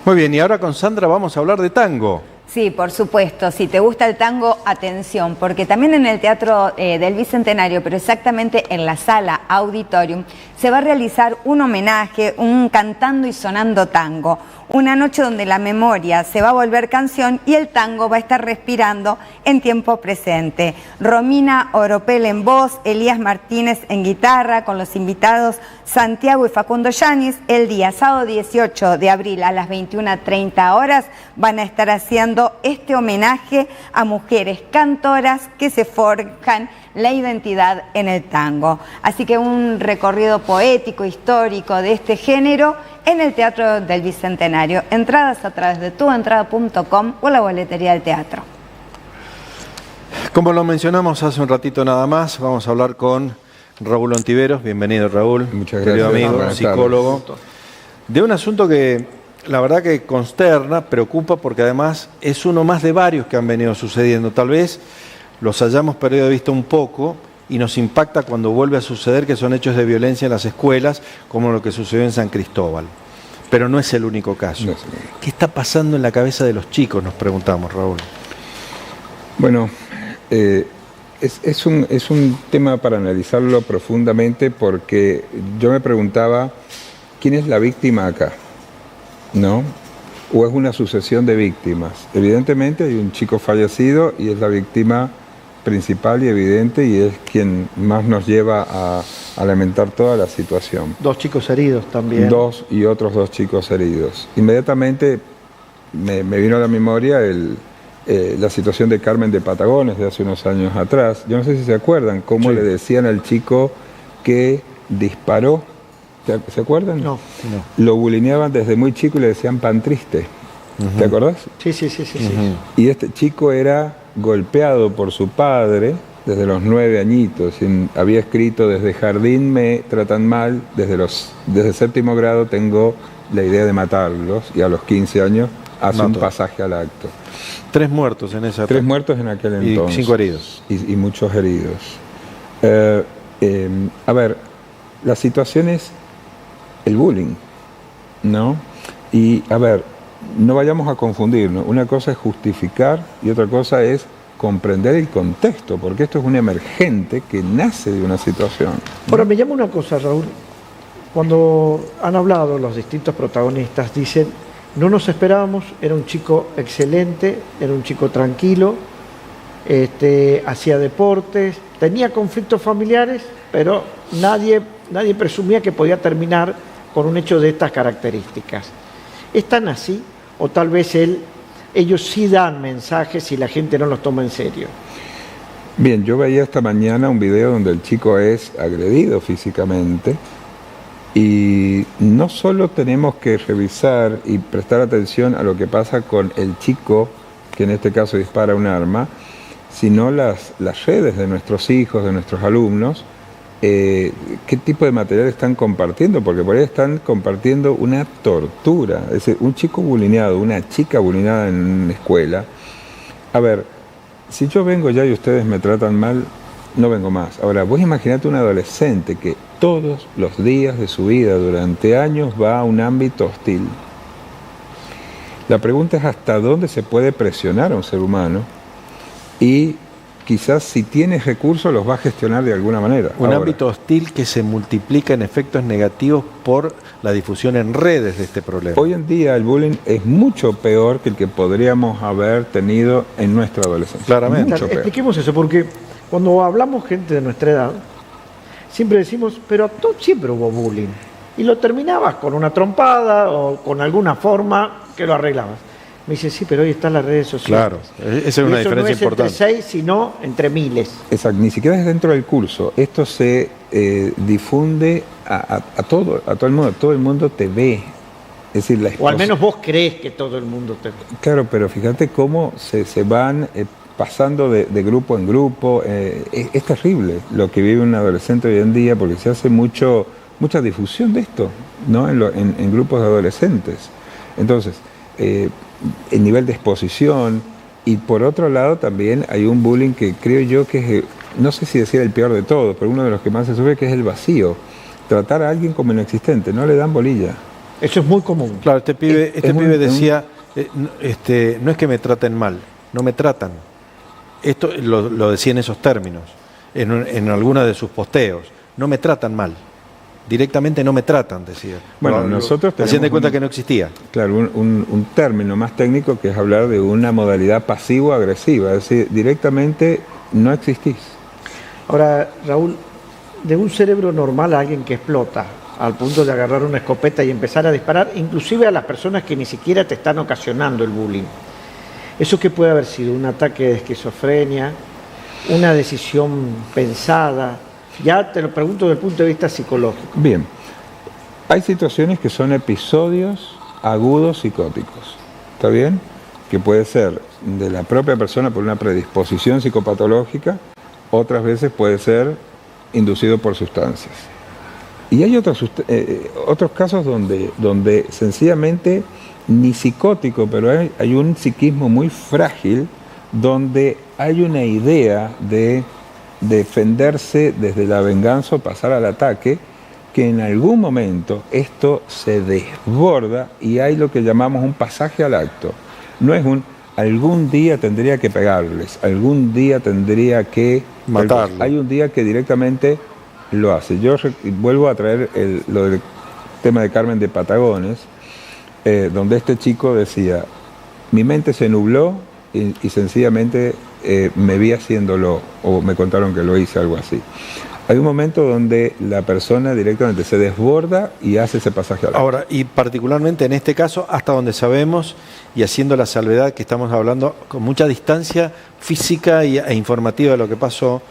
Muy bien, y ahora con Sandra vamos a hablar de tango. Sí, por supuesto. Si te gusta el tango, atención, porque también en el Teatro del Bicentenario, pero exactamente en la Sala Auditorium, se va a realizar un homenaje, un cantando y sonando tango. Una noche donde la memoria se va a volver canción y el tango va a estar respirando en tiempo presente. Romina Oropel en voz, Elías Martínez en guitarra, con los invitados Santiago y Facundo Yáñez. El día sábado 18 de abril a las 21:30 horas van a estar haciendo este homenaje a mujeres cantoras que se forjan la identidad en el tango. Así que un recorrido poético, histórico de este género en el Teatro del Bicentenario. Entradas a través de tuentrada.com o la boletería del teatro. Como lo mencionamos hace un ratito nada más, vamos a hablar con Raúl Ontiveros. Bienvenido, Raúl. Muchas gracias. Querido amigo, psicólogo. De un asunto que la verdad que consterna, preocupa, porque además es uno más de varios que han venido sucediendo. Tal vez los hayamos perdido de vista un poco y nos impacta cuando vuelve a suceder, que son hechos de violencia en las escuelas, como lo que sucedió en San Cristóbal. Pero no es el único caso. No es el único. ¿Qué está pasando en la cabeza de los chicos? Nos preguntamos, Raúl. Bueno, es un tema para analizarlo profundamente, porque yo me preguntaba, ¿quién es la víctima acá? ¿No? ¿O es una sucesión de víctimas? Evidentemente hay un chico fallecido y es la víctima principal y evidente, y es quien más nos lleva a lamentar toda la situación. 2 chicos heridos también. 2 y otros 2 chicos heridos. Inmediatamente me vino a la memoria la situación de Carmen de Patagones de hace unos años atrás. Yo no sé si se acuerdan cómo le decían al chico que disparó. ¿Se acuerdan? No. Lo bulineaban desde muy chico y le decían pan triste. ¿Te acordás? Sí. Y este chico era golpeado por su padre desde los 9 añitos. Había escrito: desde jardín me tratan mal, desde séptimo grado tengo la idea de matarlos, y a los 15 años hace un pasaje al acto. 3 muertos en esa época. 3 muertos en aquel entonces. Y 5 heridos. Y muchos heridos. A ver, la situación es el bullying, ¿no? Y, a ver, no vayamos a confundirnos. Una cosa es justificar y otra cosa es comprender el contexto, porque esto es un emergente que nace de una situación. Ahora, me llama una cosa, Raúl. Cuando han hablado los distintos protagonistas, dicen, no nos esperábamos, era un chico excelente, era un chico tranquilo, hacía deportes, tenía conflictos familiares, pero nadie presumía que podía terminar con un hecho de estas características. ¿Es tan así? ¿O tal vez ellos sí dan mensajes y la gente no los toma en serio? Bien, yo veía esta mañana un video donde el chico es agredido físicamente, y no solo tenemos que revisar y prestar atención a lo que pasa con el chico, que en este caso dispara un arma, sino las redes de nuestros hijos, de nuestros alumnos, qué tipo de material están compartiendo, porque por ahí están compartiendo una tortura. Es decir, un chico bulineado, una chica bulineada en una escuela. A ver, si yo vengo ya y ustedes me tratan mal, no vengo más. Ahora, vos imaginate un adolescente que todos los días de su vida, durante años, va a un ámbito hostil. La pregunta es hasta dónde se puede presionar a un ser humano, y quizás si tienes recursos los va a gestionar de alguna manera. Un ámbito hostil que se multiplica en efectos negativos por la difusión en redes de este problema. Hoy en día el bullying es mucho peor que el que podríamos haber tenido en nuestra adolescencia. Claramente. Mucho peor. Expliquemos eso, porque cuando hablamos gente de nuestra edad, siempre decimos, pero siempre hubo bullying. Y lo terminabas con una trompada o con alguna forma que lo arreglabas. Me dice, sí, pero hoy están las redes sociales. Claro, esa es una diferencia importante. No es entre 6, sino entre miles. Exacto, ni siquiera es dentro del curso. Esto se difunde a todo el mundo. Todo el mundo te ve. Es decir, o al menos vos crees que todo el mundo te ve. Claro, pero fíjate cómo se van pasando de grupo en grupo. Es terrible lo que vive un adolescente hoy en día, porque se hace mucha difusión de esto, ¿no? En grupos de adolescentes. Entonces, el nivel de exposición, y por otro lado también hay un bullying que creo yo que es, no sé si decir el peor de todos, pero uno de los que más se sufre, que es el vacío. Tratar a alguien como inexistente, no le dan bolilla. Eso es muy común. Claro, este pibe decía, no es que me traten mal, no me tratan. Esto lo decía en esos términos, en alguna de sus posteos, no me tratan mal. Directamente no me tratan, decía. Bueno, nosotros tenemos haciendo de cuenta que no existía. Claro, un término más técnico que es hablar de una modalidad pasivo-agresiva, es decir, directamente no existís. Ahora, Raúl, de un cerebro normal a alguien que explota al punto de agarrar una escopeta y empezar a disparar, inclusive a las personas que ni siquiera te están ocasionando el bullying. ¿Eso qué puede haber sido? ¿Un ataque de esquizofrenia? ¿Una decisión pensada? Ya te lo pregunto desde el punto de vista psicológico. Bien, hay situaciones que son episodios agudos psicóticos, ¿está bien? Que puede ser de la propia persona por una predisposición psicopatológica, otras veces puede ser inducido por sustancias. Y hay otros casos donde sencillamente ni psicótico, pero hay un psiquismo muy frágil, donde hay una idea de defenderse desde la venganza o pasar al ataque, que en algún momento esto se desborda y hay lo que llamamos un pasaje al acto. No es algún día tendría que pegarles, algún día tendría que matarlo. Hay un día que directamente lo hace. Yo vuelvo a traer lo del tema de Carmen de Patagones, donde este chico decía, mi mente se nubló y sencillamente me vi haciéndolo, o me contaron que lo hice, algo así. Hay un momento donde la persona directamente se desborda y hace ese pasaje al acto. Ahora, y particularmente en este caso, hasta donde sabemos, y haciendo la salvedad que estamos hablando con mucha distancia física e informativa de lo que pasó,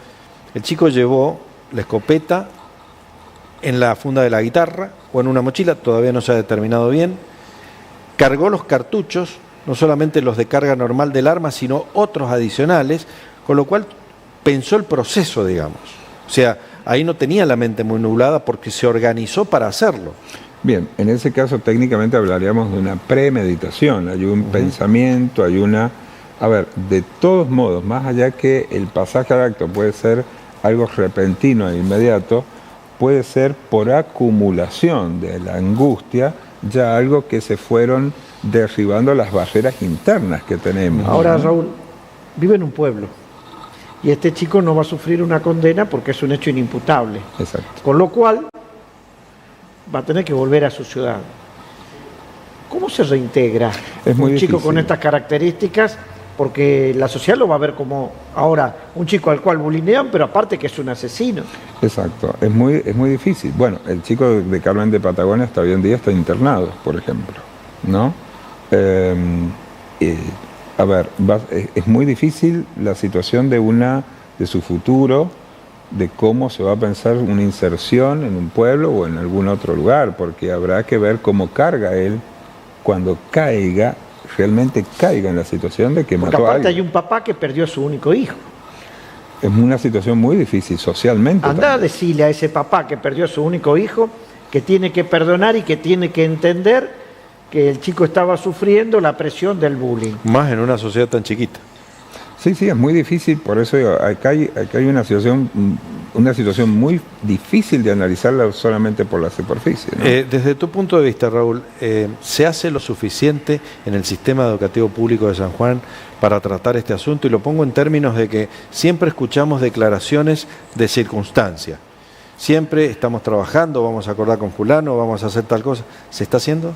el chico llevó la escopeta en la funda de la guitarra o en una mochila, todavía no se ha determinado bien. Cargó los cartuchos, no solamente los de carga normal del arma, sino otros adicionales, con lo cual pensó el proceso, digamos. O sea, ahí no tenía la mente muy nublada porque se organizó para hacerlo. Bien, en ese caso técnicamente hablaríamos de una premeditación, hay un pensamiento, hay una... A ver, de todos modos, más allá que el pasaje al acto puede ser algo repentino e inmediato, puede ser por acumulación de la angustia, ya algo que se fueron derribando las barreras internas que tenemos. Ahora, Raúl, vive en un pueblo y este chico no va a sufrir una condena porque es un hecho inimputable. Exacto. Con lo cual, va a tener que volver a su ciudad. ¿Cómo se reintegra un chico con estas características? Porque la sociedad lo va a ver como ahora un chico al cual bulinean, pero aparte que es un asesino. Exacto, es muy difícil. Bueno, el chico de Carmen de Patagonia hasta hoy en día está internado, por ejemplo, ¿no? A ver, es muy difícil la situación de su futuro, de cómo se va a pensar una inserción en un pueblo o en algún otro lugar, porque habrá que ver cómo carga él cuando realmente caiga en la situación de que porque mató a alguien. Aparte hay un papá que perdió a su único hijo. Es una situación muy difícil socialmente. Anda a decirle a ese papá que perdió a su único hijo que tiene que perdonar y que tiene que entender que el chico estaba sufriendo la presión del bullying. Más en una sociedad tan chiquita. Sí, es muy difícil, por eso acá hay una situación muy difícil de analizarla solamente por la superficie, ¿no? Desde tu punto de vista, Raúl, ¿se hace lo suficiente en el sistema educativo público de San Juan para tratar este asunto? Y lo pongo en términos de que siempre escuchamos declaraciones de circunstancia. Siempre estamos trabajando, vamos a acordar con fulano, vamos a hacer tal cosa. ¿Se está haciendo?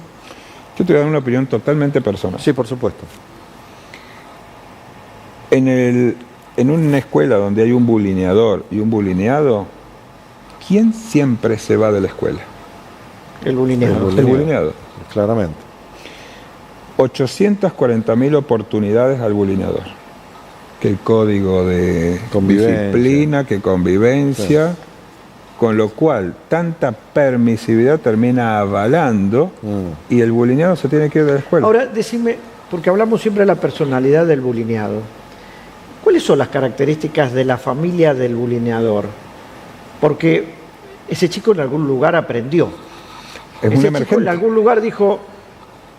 Yo te voy a dar una opinión totalmente personal. Sí, por supuesto. En una escuela donde hay un bulineador y un bulineado, ¿quién siempre se va de la escuela? El bulineado. El bulineado. Claramente. 840.000 oportunidades al bulineador. Que el código de disciplina, que convivencia, sí. Con lo cual tanta permisividad termina avalando y el bulineado se tiene que ir de la escuela. Ahora, decime, porque hablamos siempre de la personalidad del bulineado. ¿Cuáles son las características de la familia del bulineador? Porque ese chico en algún lugar aprendió. Es muy emergente. Chico en algún lugar dijo,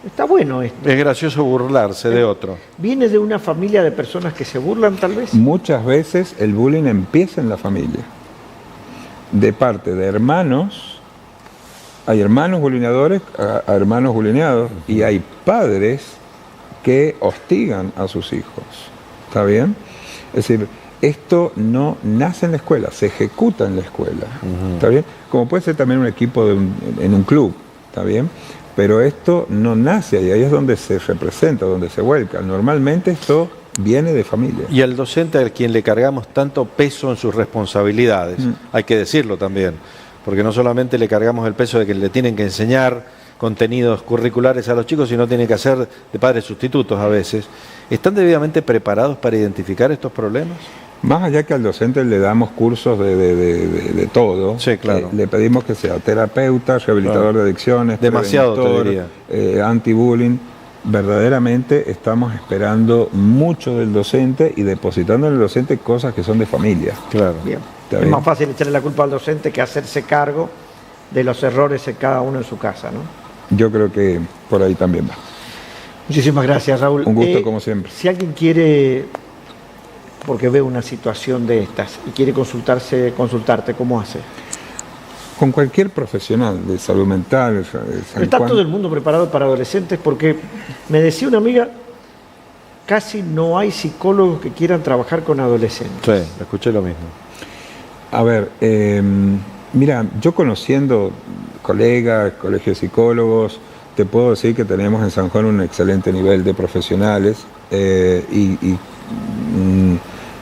está bueno esto. Es gracioso burlarse de otro. ¿Viene de una familia de personas que se burlan tal vez? Muchas veces el bullying empieza en la familia. De parte de hermanos, hay hermanos bulineadores a hermanos bulineados y hay padres que hostigan a sus hijos. ¿Está bien? Es decir, esto no nace en la escuela, se ejecuta en la escuela. ¿Está bien? Como puede ser también un equipo en un club, ¿está bien? Pero esto no nace ahí, ahí es donde se representa, donde se vuelca. Normalmente esto viene de familia. Y al docente a quien le cargamos tanto peso en sus responsabilidades, hay que decirlo también, porque no solamente le cargamos el peso de que le tienen que enseñar contenidos curriculares a los chicos, sino tienen que hacer de padres sustitutos a veces. ¿Están debidamente preparados para identificar estos problemas? Más allá que al docente le damos cursos de todo, sí, claro. Le pedimos que sea terapeuta, rehabilitador de adicciones, demasiado te diría. Anti-bullying. Verdaderamente estamos esperando mucho del docente y depositando en el docente cosas que son de familia. Claro. Bien. Es más fácil echarle la culpa al docente que hacerse cargo de los errores de cada uno en su casa, ¿no? Yo creo que por ahí también va. Muchísimas gracias, Raúl. Un gusto como siempre. Si alguien quiere, porque ve una situación de estas y quiere consultarte, ¿cómo hace? Con cualquier profesional de salud mental. Está todo el mundo preparado para adolescentes porque me decía una amiga, casi no hay psicólogos que quieran trabajar con adolescentes. Sí, escuché lo mismo. A ver, mira, yo conociendo colegas, colegios de psicólogos, te puedo decir que tenemos en San Juan un excelente nivel de profesionales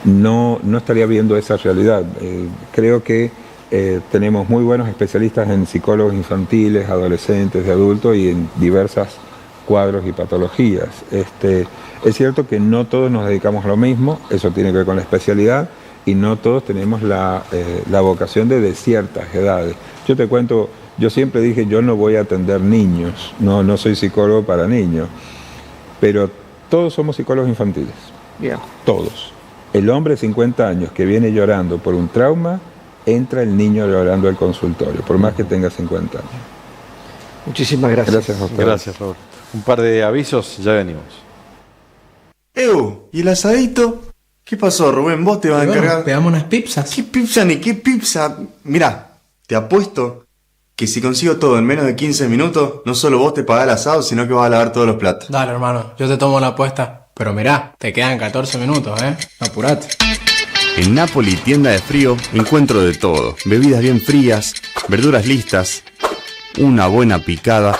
no estaría viendo esa realidad. Creo que tenemos muy buenos especialistas en psicólogos infantiles, adolescentes, de adultos y en diversas cuadros y patologías. Es cierto que no todos nos dedicamos a lo mismo, eso tiene que ver con la especialidad y no todos tenemos la vocación de ciertas edades. Yo te cuento, yo siempre dije, yo no voy a atender niños, no soy psicólogo para niños, pero todos somos psicólogos infantiles, todos. El hombre de 50 años que viene llorando por un trauma, entra el niño llorando al consultorio, por más que tenga 50 años. Muchísimas gracias. Gracias a ustedes. Gracias, Robert. Un par de avisos, ya venimos. ¿Y el asadito? ¿Qué pasó, Rubén? ¿Vos te vas a encargar? Pegamos unas pizzas. ¿Qué pizza ni qué pizza? Mirá, te apuesto que si consigo todo en menos de 15 minutos, no solo vos te pagás el asado, sino que vas a lavar todos los platos. Dale, hermano, yo te tomo la apuesta. Pero mirá, te quedan 14 minutos, Apurate. En Napoli, tienda de frío, encuentro de todo. Bebidas bien frías, verduras listas, una buena picada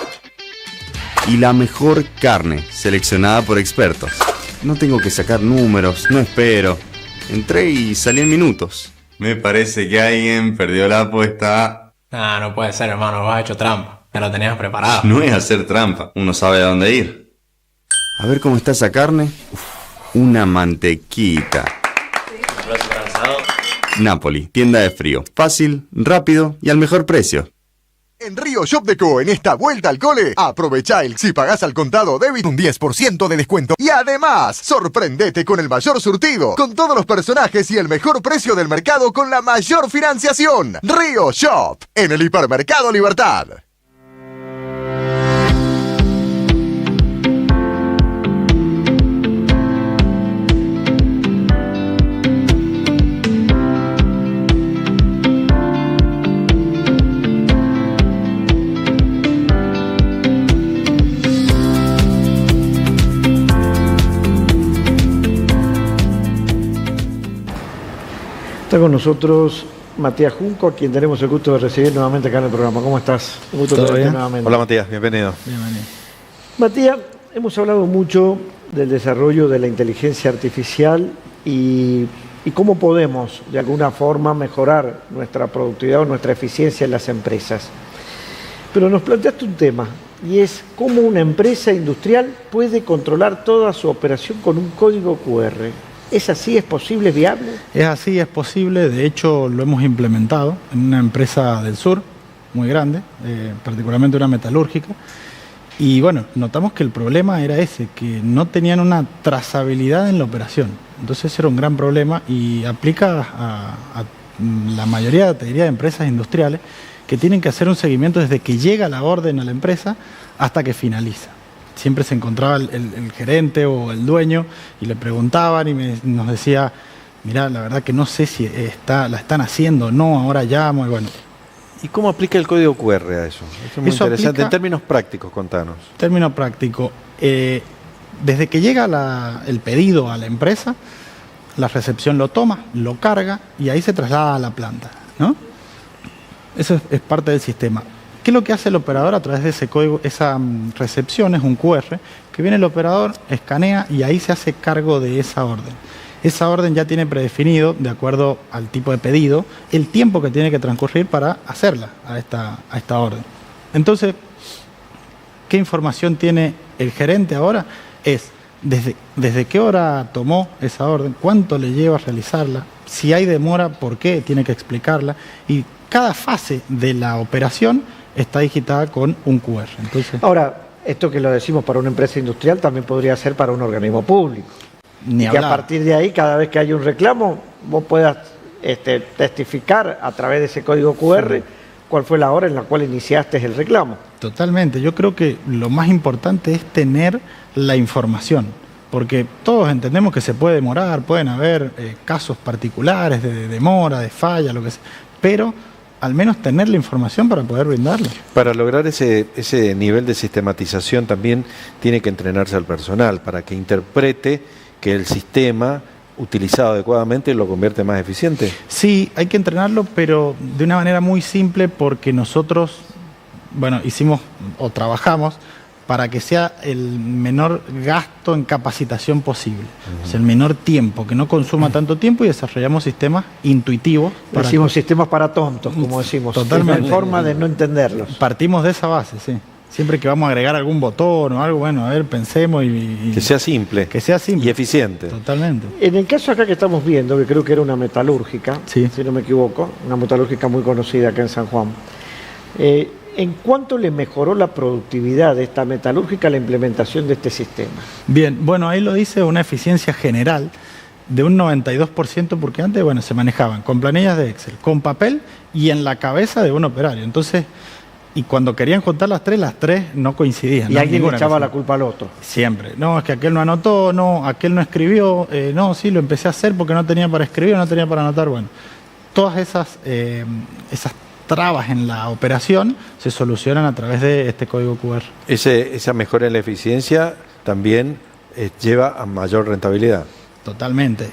y la mejor carne, seleccionada por expertos. No tengo que sacar números, no espero. Entré y salí en minutos. Me parece que alguien perdió la apuesta. No puede ser, hermano, vos has hecho trampa. Ya lo tenías preparado. No es hacer trampa, uno sabe a dónde ir. A ver cómo está esa carne. Una mantequita. Napoli, tienda de frío. Fácil, rápido y al mejor precio. En Río Shop Deco, en esta vuelta al cole, aprovecha si pagás al contado débito un 10% de descuento. Y además, sorprendete con el mayor surtido, con todos los personajes y el mejor precio del mercado con la mayor financiación. Río Shop, en el Hipermercado Libertad. Está con nosotros Matías Junco, a quien tenemos el gusto de recibir nuevamente acá en el programa. ¿Cómo estás? Un gusto tenerte nuevamente. Hola Matías, bienvenido. Bienvenido. Matías, hemos hablado mucho del desarrollo de la inteligencia artificial y cómo podemos de alguna forma mejorar nuestra productividad o nuestra eficiencia en las empresas. Pero nos planteaste un tema, y es cómo una empresa industrial puede controlar toda su operación con un código QR. ¿Es así? ¿Es posible? ¿Es viable? Es así, es posible. De hecho, lo hemos implementado en una empresa del sur, muy grande, particularmente una metalúrgica. Y bueno, notamos que el problema era ese, que no tenían una trazabilidad en la operación. Entonces era un gran problema y aplica a la mayoría, te diría, de empresas industriales que tienen que hacer un seguimiento desde que llega la orden a la empresa hasta que finaliza. Siempre se encontraba el gerente o el dueño y le preguntaban y nos decía, mirá, la verdad que no sé si la están haciendo o no, ahora llamo y bueno. ¿Y cómo aplica el código QR a eso? Eso es muy interesante. Aplica, en términos prácticos, contanos. Término práctico. Desde que llega el pedido a la empresa, la recepción lo toma, lo carga y ahí se traslada a la planta, ¿no? Eso es parte del sistema. ¿Qué es lo que hace el operador a través de ese código? Esa recepción es un QR que viene el operador, escanea y ahí se hace cargo de esa orden. Esa orden ya tiene predefinido, de acuerdo al tipo de pedido, el tiempo que tiene que transcurrir para hacerla a esta orden. Entonces, ¿qué información tiene el gerente ahora? Es desde qué hora tomó esa orden, cuánto le lleva a realizarla, si hay demora, por qué, tiene que explicarla y cada fase de la operación está digitada con un QR. Entonces, ahora, esto que lo decimos para una empresa industrial también podría ser para un organismo público. Ni que a partir de ahí, cada vez que hay un reclamo, vos puedas testificar a través de ese código QR cuál fue la hora en la cual iniciaste el reclamo. Totalmente. Yo creo que lo más importante es tener la información, porque todos entendemos que se puede demorar, pueden haber casos particulares de demora, de falla, lo que sea, pero al menos tener la información para poder brindarla. Para lograr ese nivel de sistematización también tiene que entrenarse al personal para que interprete que el sistema utilizado adecuadamente lo convierte más eficiente. Sí, hay que entrenarlo, pero de una manera muy simple porque nosotros, bueno, hicimos o trabajamos para que sea el menor gasto en capacitación posible. O sea, el menor tiempo, que no consuma tanto tiempo y desarrollamos sistemas intuitivos. Decimos sistemas para tontos, como decimos. Totalmente. No hay forma de no entenderlos. Partimos de esa base, sí. Siempre que vamos a agregar algún botón o algo, bueno, a ver, pensemos y que sea simple. Que sea simple. Y eficiente. Totalmente. En el caso acá que estamos viendo, que creo que era una metalúrgica, sí, si no me equivoco, una metalúrgica muy conocida acá en San Juan. ¿En cuánto le mejoró la productividad de esta metalúrgica la implementación de este sistema? Bien, bueno, ahí lo dice una eficiencia general de un 92%, porque antes, bueno, se manejaban con planillas de Excel, con papel y en la cabeza de un operario. Entonces, y cuando querían juntar las tres no coincidían. Y alguien le echaba la culpa al otro. Siempre. No, es que aquel no anotó, no, aquel no escribió, no, sí, lo empecé a hacer porque no tenía para escribir, no tenía para anotar. Bueno, todas esas trabas en la operación se solucionan a través de este código QR. Esa mejora en la eficiencia también lleva a mayor rentabilidad. Totalmente,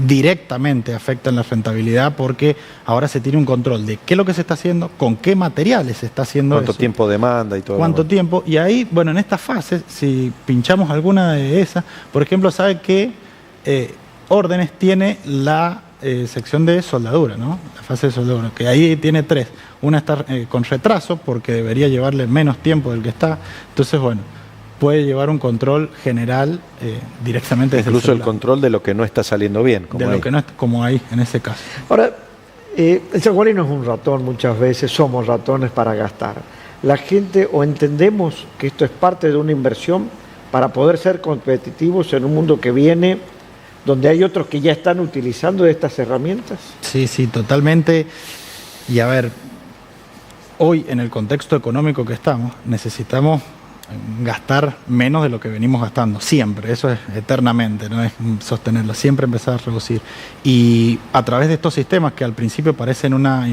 directamente afecta en la rentabilidad porque ahora se tiene un control de qué es lo que se está haciendo, con qué materiales se está haciendo cuánto tiempo demanda y todo. Cuánto tiempo, y ahí, bueno, en esta fase, si pinchamos alguna de esas, por ejemplo, sabe qué órdenes tiene la sección de soldadura, ¿no? La fase de soldadura, que ahí tiene 3. Una está con retraso porque debería llevarle menos tiempo del que está. Entonces, bueno, puede llevar un control general directamente desde incluso el control de lo que no está saliendo bien. Como lo que no es, como ahí, en ese caso. Ahora, el sanjuanino es un ratón muchas veces, somos ratones para gastar. La gente, o entendemos que esto es parte de una inversión para poder ser competitivos en un mundo que viene, donde hay otros que ya están utilizando estas herramientas. Sí, sí, totalmente. Y a ver, hoy en el contexto económico que estamos, necesitamos gastar menos de lo que venimos gastando, siempre, eso es eternamente, no es sostenerlo, siempre empezar a reducir. Y a través de estos sistemas que al principio parecen una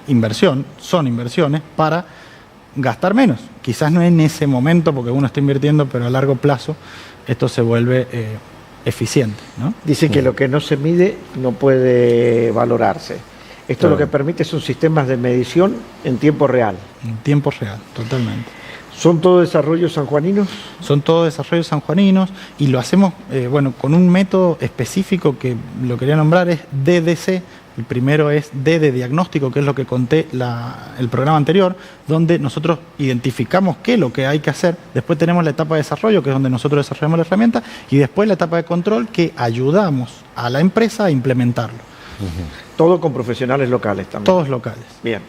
inversión, son inversiones para gastar menos. Quizás no en ese momento porque uno está invirtiendo, pero a largo plazo esto se vuelve eficiente, ¿no? Dicen que lo que no se mide no puede valorarse. Esto lo que permite son sistemas de medición en tiempo real. En tiempo real, totalmente. ¿Son todos desarrollos sanjuaninos? Son todos desarrollos sanjuaninos y lo hacemos bueno, con un método específico que lo quería nombrar, es DDC. El primero es D de diagnóstico, que es lo que conté el programa anterior, donde nosotros identificamos qué es lo que hay que hacer. Después tenemos la etapa de desarrollo, que es donde nosotros desarrollamos la herramienta, y después la etapa de control, que ayudamos a la empresa a implementarlo. Todo con profesionales locales también. Todos locales. Bien.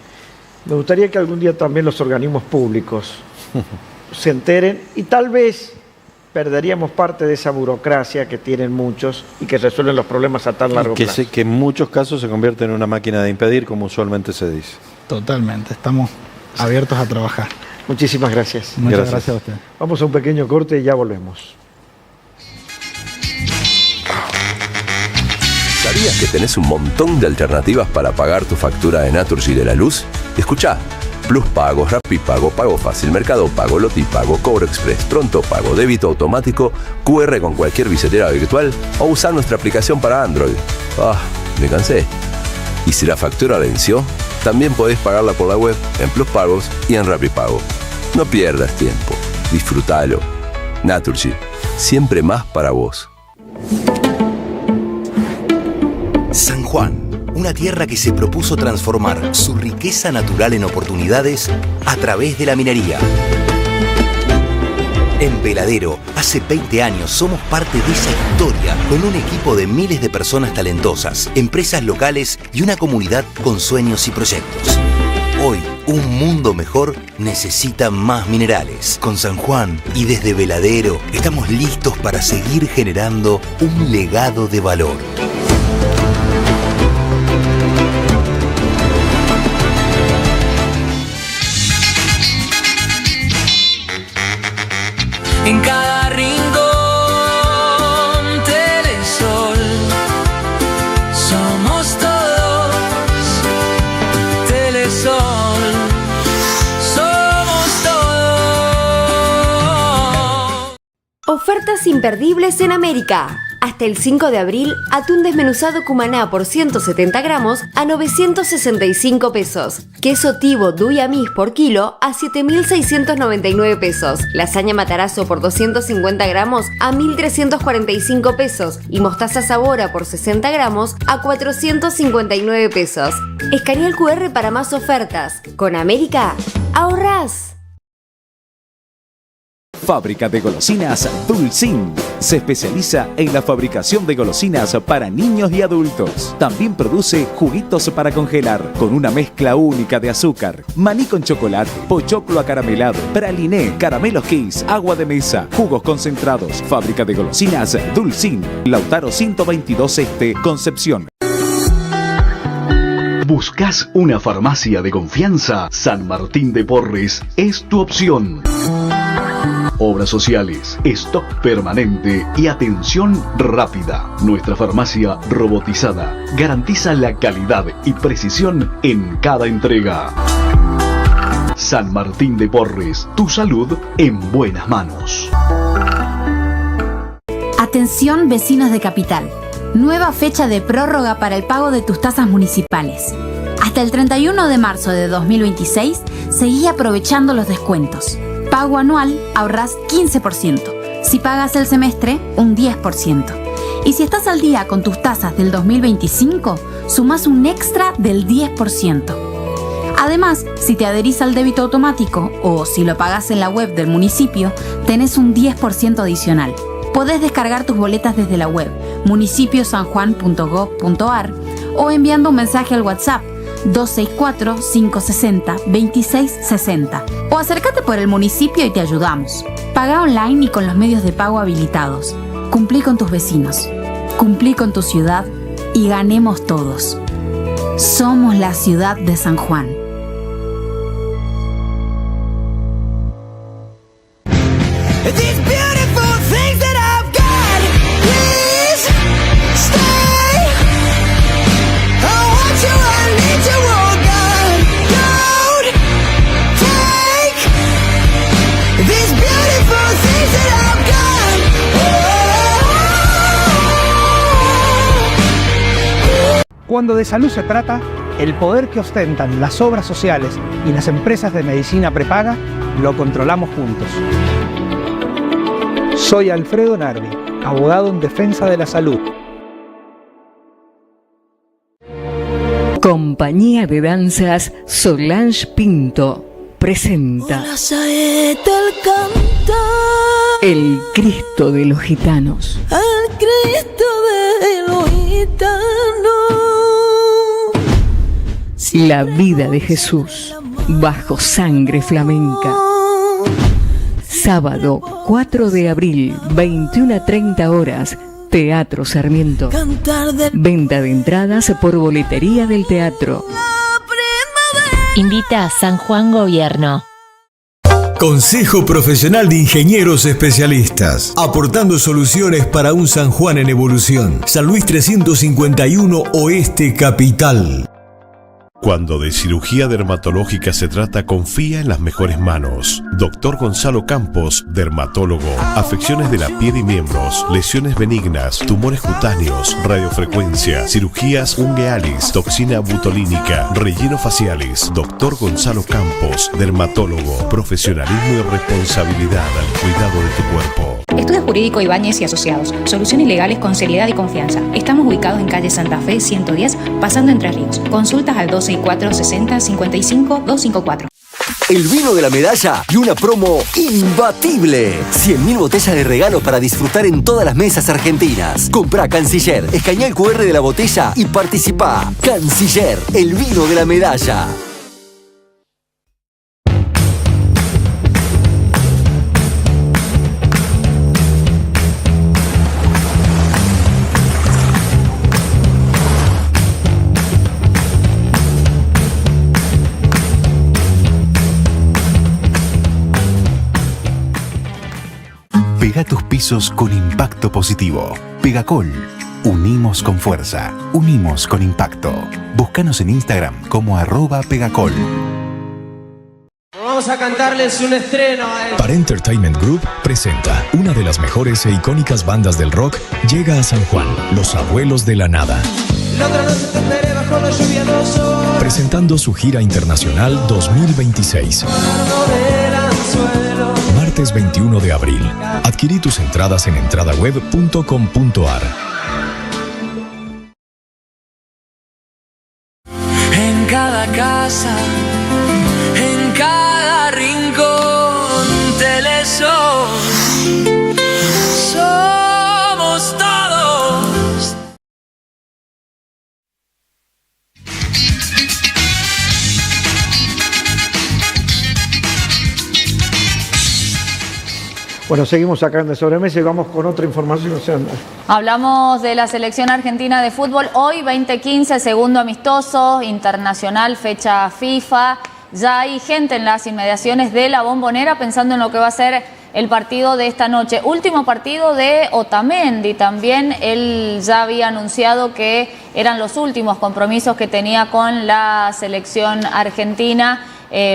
Me gustaría que algún día también los organismos públicos se enteren y tal vez perderíamos parte de esa burocracia que tienen muchos y que resuelven los problemas a tan largo plazo. Que en muchos casos se convierte en una máquina de impedir, como usualmente se dice. Totalmente, estamos abiertos a trabajar. Muchísimas gracias. Muchas gracias a usted. Vamos a un pequeño corte y ya volvemos. ¿Sabías que tenés un montón de alternativas para pagar tu factura de Naturgy de la luz? Escuchá. Plus Pagos, Rapipago, Pago Fácil, Mercado Pago, Lotipago, Cobro Express, Pronto Pago, Débito Automático, QR con cualquier billetera virtual o usar nuestra aplicación para Android. Me cansé. Y si la factura venció, también podés pagarla por la web, en Plus Pagos y en Rapipago. No pierdas tiempo. Disfrútalo. Naturgy. Siempre más para vos. San Juan, una tierra que se propuso transformar su riqueza natural en oportunidades a través de la minería. En Veladero, hace 20 años somos parte de esa historia, con un equipo de miles de personas talentosas, empresas locales y una comunidad con sueños y proyectos. Hoy, un mundo mejor necesita más minerales. Con San Juan y desde Veladero, estamos listos para seguir generando un legado de valor. En cada rincón, Telesol. Somos todos Telesol. Somos todos. Ofertas imperdibles en América. Hasta el 5 de abril, atún desmenuzado Cumaná por 170 gramos a 965 pesos. Queso Tivo Duyamis por kilo a 7.699 pesos. Lasaña Matarazo por 250 gramos a 1.345 pesos. Y mostaza Sabora por 60 gramos a 459 pesos. Escanea el QR para más ofertas. Con América, ahorrás. Fábrica de golosinas Dulcín. Se especializa en la fabricación de golosinas para niños y adultos. También produce juguitos para congelar con una mezcla única de azúcar, maní con chocolate, pochoclo acaramelado, praliné, caramelos Kiss, agua de mesa, jugos concentrados. Fábrica de golosinas Dulcín. Lautaro 122 Este, Concepción. ¿Buscas una farmacia de confianza? San Martín de Porres es tu opción. Obras sociales, stock permanente y atención rápida. Nuestra farmacia robotizada garantiza la calidad y precisión en cada entrega. San Martín de Porres, tu salud en buenas manos. Atención vecinos de Capital. Nueva fecha de prórroga para el pago de tus tasas municipales. Hasta el 31 de marzo de 2026, seguí aprovechando los descuentos. Pago anual, ahorrás 15%. Si pagas el semestre, un 10%. Y si estás al día con tus tasas del 2025, sumás un extra del 10%. Además, si te adherís al débito automático o si lo pagás en la web del municipio, tenés un 10% adicional. Podés descargar tus boletas desde la web municipiosanjuan.gov.ar o enviando un mensaje al WhatsApp 264-560-2660 o acércate por el municipio y te ayudamos. Paga online y con los medios de pago habilitados. Cumplí con tus vecinos, cumplí con tu ciudad y ganemos todos. Somos la ciudad de San Juan. Cuando de salud se trata, el poder que ostentan las obras sociales y las empresas de medicina prepaga lo controlamos juntos. Soy Alfredo Nardi, abogado en defensa de la salud. Compañía de Danzas Solange Pinto presenta El Cristo de los Gitanos. El Cristo de los gitanos. La vida de Jesús bajo sangre flamenca. Sábado 4 de abril, 21:30 horas, Teatro Sarmiento. Venta de entradas por boletería del teatro. Invita a San Juan Gobierno. Consejo Profesional de Ingenieros Especialistas, aportando soluciones para un San Juan en evolución. San Luis 351 Oeste Capital. Cuando de cirugía dermatológica se trata, confía en las mejores manos. Doctor Gonzalo Campos, dermatólogo. Afecciones de la piel y miembros, lesiones benignas, tumores cutáneos, radiofrecuencia, cirugías unguealis, toxina butolínica, relleno facialis. Doctor Gonzalo Campos, dermatólogo. Profesionalismo y responsabilidad al cuidado de tu cuerpo. Estudio Jurídico Ibáñez y Asociados. Soluciones legales con seriedad y confianza. Estamos ubicados en calle Santa Fe 110, pasando Entre Ríos. Consultas al 264-60-55-254. El vino de la medalla y una promo imbatible. 100.000 botellas de regalo para disfrutar en todas las mesas argentinas. Comprá Canciller, escanea el QR de la botella y participá. Canciller, el vino de la medalla. Pega tus pisos con impacto positivo. Pegacol. Unimos con fuerza. Unimos con impacto. Búscanos en Instagram como @Pegacol. Vamos a cantarles un estreno a él. Para Entertainment Group presenta una de las mejores e icónicas bandas del rock. Llega a San Juan, Los Abuelos de la Nada. La otra noche te esperé bajo la lluvia 2 horas. Presentando su gira internacional 2026. Martes 21 de abril. Adquirí tus entradas en entradaweb.com.ar. En cada casa, en cada rincón, Telesur. Bueno, seguimos acá de sobremesa y vamos con otra información. Hablamos de la selección argentina de fútbol. Hoy, 20:15, segundo amistoso internacional, fecha FIFA. Ya hay gente en las inmediaciones de la Bombonera pensando en lo que va a ser el partido de esta noche. Último partido de Otamendi también. Él ya había anunciado que eran los últimos compromisos que tenía con la selección argentina.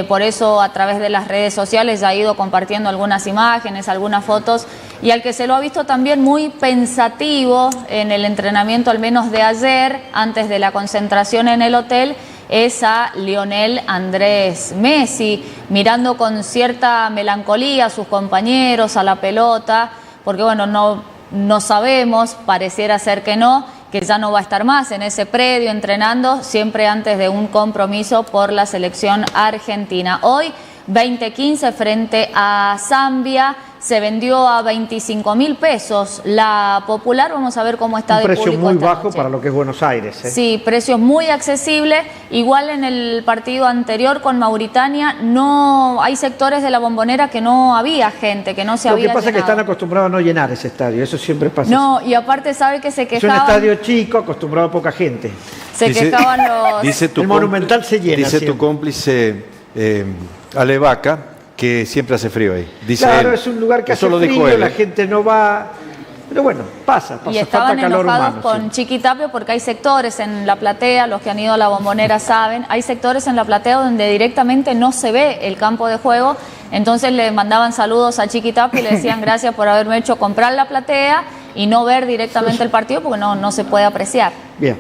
Por eso a través de las redes sociales ya ha ido compartiendo algunas imágenes, algunas fotos, y al que se lo ha visto también muy pensativo en el entrenamiento, al menos de ayer, antes de la concentración en el hotel, es a Lionel Andrés Messi, mirando con cierta melancolía a sus compañeros, a la pelota, porque bueno, no sabemos, pareciera ser que no, que ya no va a estar más en ese predio entrenando, siempre antes de un compromiso por la selección argentina. Hoy, 20:15, frente a Zambia, se vendió a 25.000 pesos la popular. Vamos a ver cómo está de público. Un precio muy bajo noche. para lo que es Buenos Aires. Sí, precios muy accesibles. Igual en el partido anterior con Mauritania, no hay sectores de la Bombonera que no había gente, que no se había Lo que pasa es que llenado. están acostumbrados a no llenar ese estadio, eso siempre pasa. No, y aparte sabe que se Es un quejaban. estadio chico, acostumbrado a poca gente. Se quejaban los... El Monumental se llena Dice siempre. tu cómplice Alevaca que siempre hace frío ahí. Dice Claro, él. es un lugar que Eso hace lo dijo frío, él. la gente no va... Pero bueno, pasa, Y estaban falta calor enojados humano. con Chiquitapio porque hay sectores en la platea, los que han ido a la Bombonera saben, hay sectores en la platea donde directamente no se ve el campo de juego, entonces le mandaban saludos a Chiquitapio y le decían gracias por haberme hecho comprar la platea y no ver directamente el partido porque no se puede apreciar. Bien.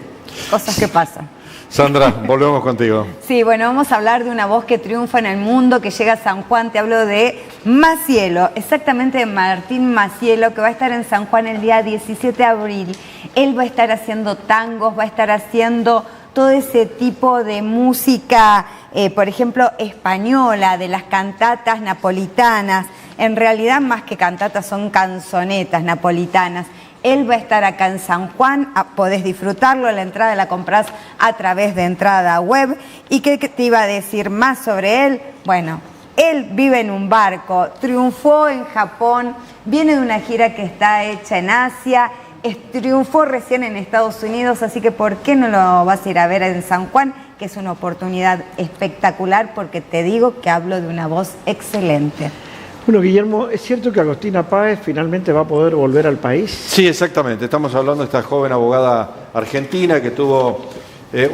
Cosas que pasan. Sandra, volvemos contigo. Sí, bueno, vamos a hablar de una voz que triunfa en el mundo, que llega a San Juan. Te hablo de Macielo, exactamente de Martín Macielo, que va a estar en San Juan el día 17 de abril. Él va a estar haciendo tangos, va a estar haciendo todo ese tipo de música, por ejemplo, española, de las cantatas napolitanas. En realidad, más que cantatas, son canzonetas napolitanas. Él va a estar acá en San Juan, podés disfrutarlo, la entrada la comprás a través de entrada web. ¿Y qué te iba a decir más sobre él? Bueno, él vive en un barco, triunfó en Japón, viene de una gira que está hecha en Asia, triunfó recién en Estados Unidos, así que ¿por qué no lo vas a ir a ver en San Juan? Que es una oportunidad espectacular, porque te digo que hablo de una voz excelente. Bueno, Guillermo, ¿es cierto que Agostina Páez finalmente va a poder volver al país? Sí, exactamente. Estamos hablando de esta joven abogada argentina que tuvo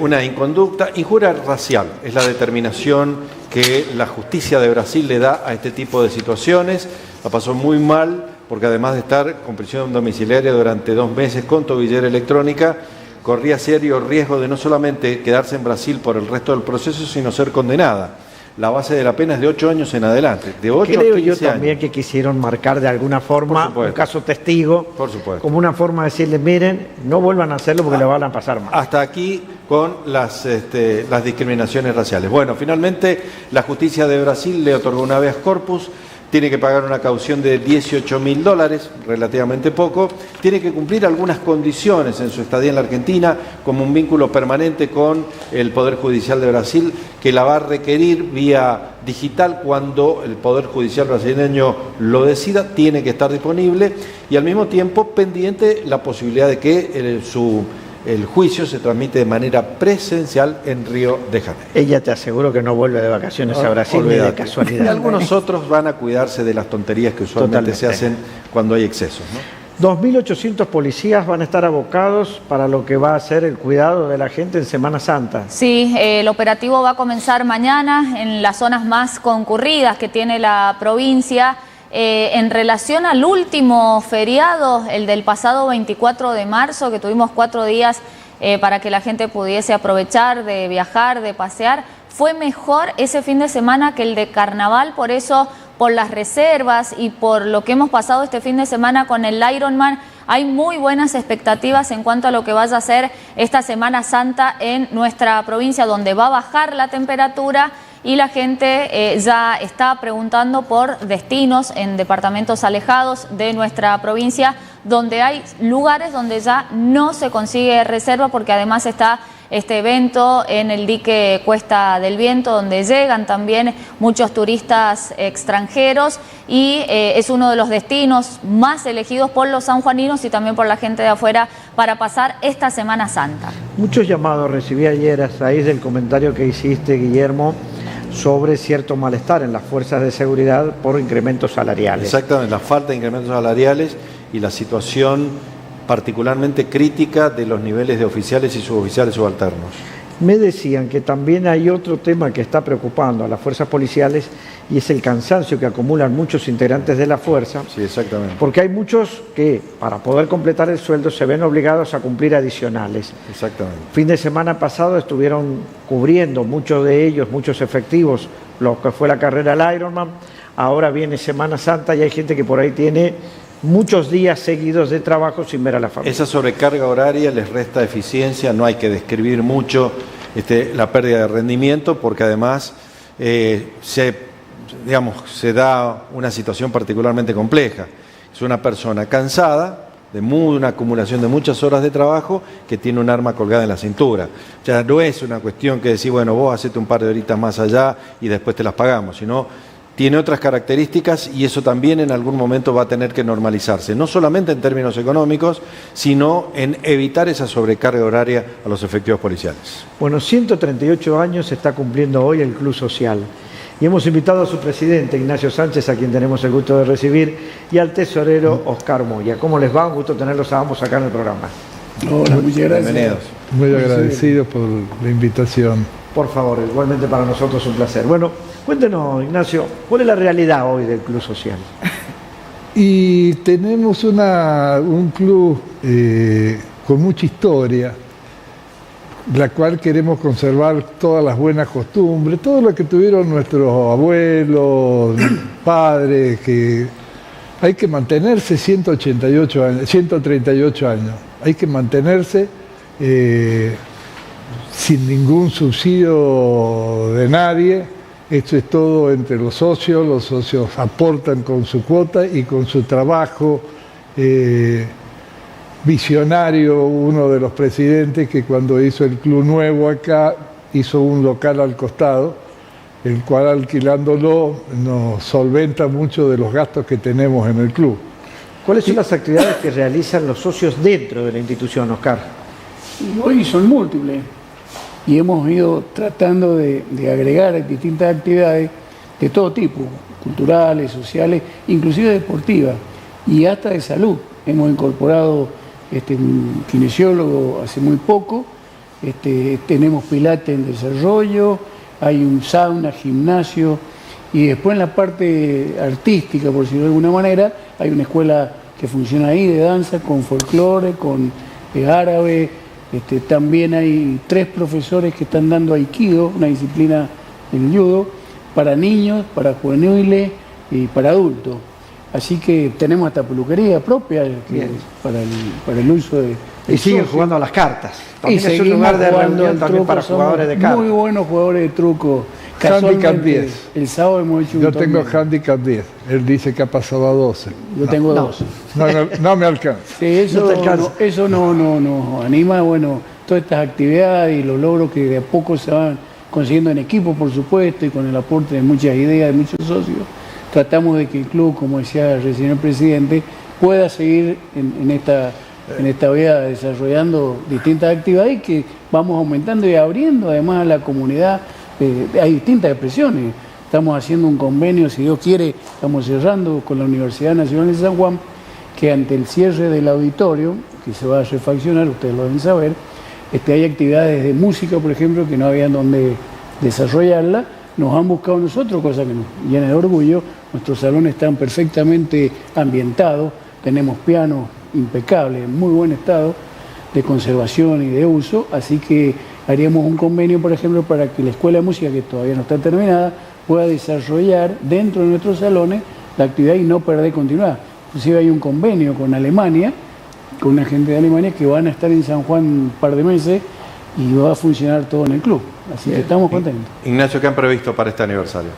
una injuria racial. Es la determinación que la justicia de Brasil le da a este tipo de situaciones. La pasó muy mal porque además de estar con prisión domiciliaria durante 2 meses con tobillera electrónica, corría serio riesgo de no solamente quedarse en Brasil por el resto del proceso, sino ser condenada. La base de la pena es de 8 años en adelante, de 8 a 15 Creo años. yo también que quisieron marcar de alguna forma un caso testigo, por supuesto, como una forma de decirles, miren, no vuelvan a hacerlo porque le van a pasar mal. Hasta aquí con las discriminaciones raciales. Bueno, finalmente la justicia de Brasil le otorgó un habeas corpus, tiene que pagar una caución de $18.000, relativamente poco, tiene que cumplir algunas condiciones en su estadía en la Argentina, como un vínculo permanente con el Poder Judicial de Brasil, que la va a requerir vía digital cuando el Poder Judicial brasileño lo decida, tiene que estar disponible y al mismo tiempo pendiente la posibilidad de que el juicio se transmite de manera presencial en Río de Janeiro. Ella te aseguro que no vuelve de vacaciones a Brasil ni de casualidad. Y algunos otros van a cuidarse de las tonterías que usualmente se hacen cuando hay excesos, ¿no? 2.800 policías van a estar abocados para lo que va a ser el cuidado de la gente en Semana Santa. Sí, el operativo va a comenzar mañana en las zonas más concurridas que tiene la provincia. En relación al último feriado, el del pasado 24 de marzo, que tuvimos 4 días para que la gente pudiese aprovechar de viajar, de pasear, fue mejor ese fin de semana que el de Carnaval, por eso, por las reservas y por lo que hemos pasado este fin de semana con el Ironman, hay muy buenas expectativas en cuanto a lo que vaya a ser esta Semana Santa en nuestra provincia, donde va a bajar la temperatura y la gente ya está preguntando por destinos en departamentos alejados de nuestra provincia, donde hay lugares donde ya no se consigue reserva porque además está este evento en el dique Cuesta del Viento, donde llegan también muchos turistas extranjeros y es uno de los destinos más elegidos por los sanjuaninos y también por la gente de afuera para pasar esta Semana Santa. Muchos llamados recibí ayer a raíz del comentario que hiciste, Guillermo, sobre cierto malestar en las fuerzas de seguridad por incrementos salariales. Exactamente, la falta de incrementos salariales y la situación particularmente crítica de los niveles de oficiales y suboficiales subalternos. Me decían que también hay otro tema que está preocupando a las fuerzas policiales y es el cansancio que acumulan muchos integrantes de la fuerza. Sí, exactamente. Porque hay muchos que para poder completar el sueldo se ven obligados a cumplir adicionales. Exactamente. Fin de semana pasado estuvieron cubriendo muchos de ellos, muchos efectivos, lo que fue la carrera del Ironman. Ahora viene Semana Santa y hay gente que por ahí tiene muchos días seguidos de trabajo sin ver a la familia. Esa sobrecarga horaria les resta eficiencia, no hay que describir mucho la pérdida de rendimiento porque además se da una situación particularmente compleja. Es una persona cansada, de una acumulación de muchas horas de trabajo que tiene un arma colgada en la cintura. Ya no es una cuestión que decir, bueno, vos hacete un par de horitas más allá y después te las pagamos, sino tiene otras características y eso también en algún momento va a tener que normalizarse, no solamente en términos económicos, sino en evitar esa sobrecarga horaria a los efectivos policiales. Bueno, 138 años se está cumpliendo hoy el Club Social y hemos invitado a su presidente, Ignacio Sánchez, a quien tenemos el gusto de recibir, y al tesorero Oscar Moya. ¿Cómo les va? Un gusto tenerlos a ambos acá en el programa. Hola, muchas gracias. Bienvenidos. Muy agradecidos por la invitación. Por favor, igualmente para nosotros es un placer. Bueno, cuéntenos, Ignacio, ¿cuál es la realidad hoy del Club Social? Y tenemos un club con mucha historia, la cual queremos conservar todas las buenas costumbres, todo lo que tuvieron nuestros abuelos, padres, que hay que mantenerse 138 años, 138 años, hay que mantenerse sin ningún subsidio de nadie. Esto es todo entre los socios aportan con su cuota y con su trabajo visionario. Uno de los presidentes que cuando hizo el club nuevo acá, hizo un local al costado, el cual alquilándolo nos solventa mucho de los gastos que tenemos en el club. ¿Cuáles son las actividades que realizan los socios dentro de la institución, Oscar? Hoy son múltiples. Y hemos ido tratando de agregar distintas actividades de todo tipo, culturales, sociales, inclusive deportivas y hasta de salud. Hemos incorporado un kinesiólogo hace muy poco, tenemos pilates en desarrollo, hay un sauna, gimnasio y después en la parte artística, por decirlo de alguna manera, hay una escuela que funciona ahí de danza con folclore, con árabe. También hay 3 profesores que están dando aikido, una disciplina del judo, para niños, para juveniles y para adultos. Así que tenemos hasta peluquería propia para el uso de... Y siguen jugando a las cartas. También es un lugar de reunión también para jugadores de cartas. Muy buenos jugadores de truco. Handicap 10. El sábado hemos hecho un torneo. Yo tengo handicap 10. Él dice que ha pasado a 12. Yo tengo 12. No me alcanza. Sí, eso nos anima, todas estas actividades y los logros que de a poco se van consiguiendo en equipo, por supuesto, y con el aporte de muchas ideas de muchos socios. Tratamos de que el club, como decía recién el presidente, pueda seguir en esta vía desarrollando distintas actividades que vamos aumentando y abriendo además a la comunidad. Hay distintas expresiones. Estamos haciendo un convenio, si Dios quiere, estamos cerrando con la Universidad Nacional de San Juan, que ante el cierre del auditorio, que se va a refaccionar, ustedes lo deben saber, hay actividades de música, por ejemplo, que no habían donde desarrollarla, nos han buscado nosotros, cosa que nos llena de orgullo. Nuestros salones están perfectamente ambientados, tenemos pianos impecables, en muy buen estado de conservación y de uso, así que haríamos un convenio, por ejemplo, para que la Escuela de Música, que todavía no está terminada, pueda desarrollar dentro de nuestros salones la actividad y no perder continuidad. Inclusive hay un convenio con Alemania, con una gente de Alemania que van a estar en San Juan un par de meses y va a funcionar todo en el club. Así que estamos contentos. Ignacio, ¿qué han previsto para este aniversario?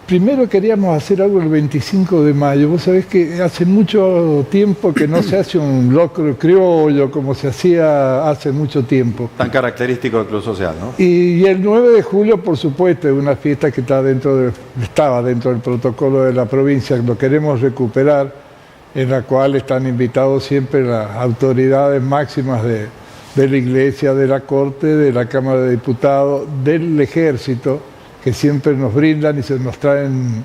Primero queríamos hacer algo el 25 de mayo. Vos sabés que hace mucho tiempo que no se hace un locro criollo como se hacía hace mucho tiempo. Tan característico del Club Social, ¿no? Y el 9 de julio, por supuesto, es una fiesta que estaba dentro del protocolo de la provincia. Lo queremos recuperar, en la cual están invitados siempre las autoridades máximas de la Iglesia, de la Corte, de la Cámara de Diputados, del Ejército, que siempre nos brindan y se nos traen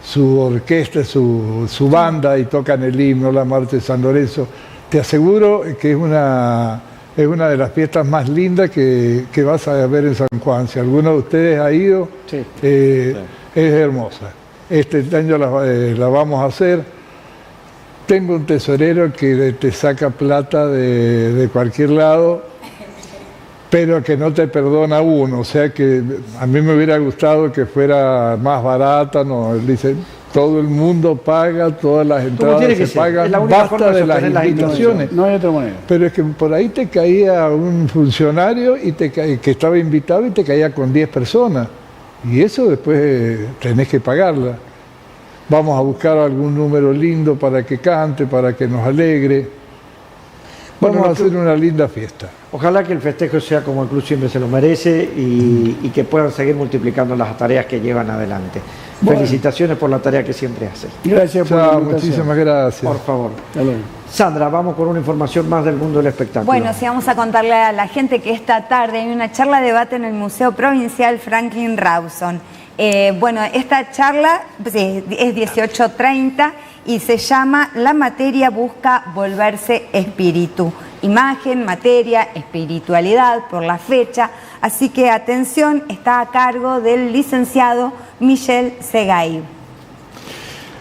su orquesta, su banda y tocan el himno, la marcha de San Lorenzo. Te aseguro que es una de las fiestas más lindas que vas a ver en San Juan. Si alguno de ustedes ha ido, sí. Es hermosa. Este año la vamos a hacer. Tengo un tesorero que te saca plata de cualquier lado, pero que no te perdona uno, o sea que a mí me hubiera gustado que fuera más barata, no, él dice, todo el mundo paga, todas las entradas se pagan, basta de las invitaciones. No hay otra manera. Pero es que por ahí te caía un funcionario que estaba invitado y te caía con 10 personas, y eso después tenés que pagarla. Vamos a buscar algún número lindo para que cante, para que nos alegre. Vamos a hacer una linda fiesta. Ojalá que el festejo sea como el club siempre se lo merece y que puedan seguir multiplicando las tareas que llevan adelante. Bueno. Felicitaciones por la tarea que siempre hacen. Gracias por la invitación. Muchísimas gracias. Por favor. Sandra, vamos con una información más del mundo del espectáculo. Bueno, sí, vamos a contarle a la gente que esta tarde hay una charla de debate en el Museo Provincial Franklin Rawson. Bueno, esta charla es 18:30 y se llama La materia busca volverse espíritu. Imagen, materia, espiritualidad por la fecha. Así que atención, está a cargo del licenciado Michel Segay.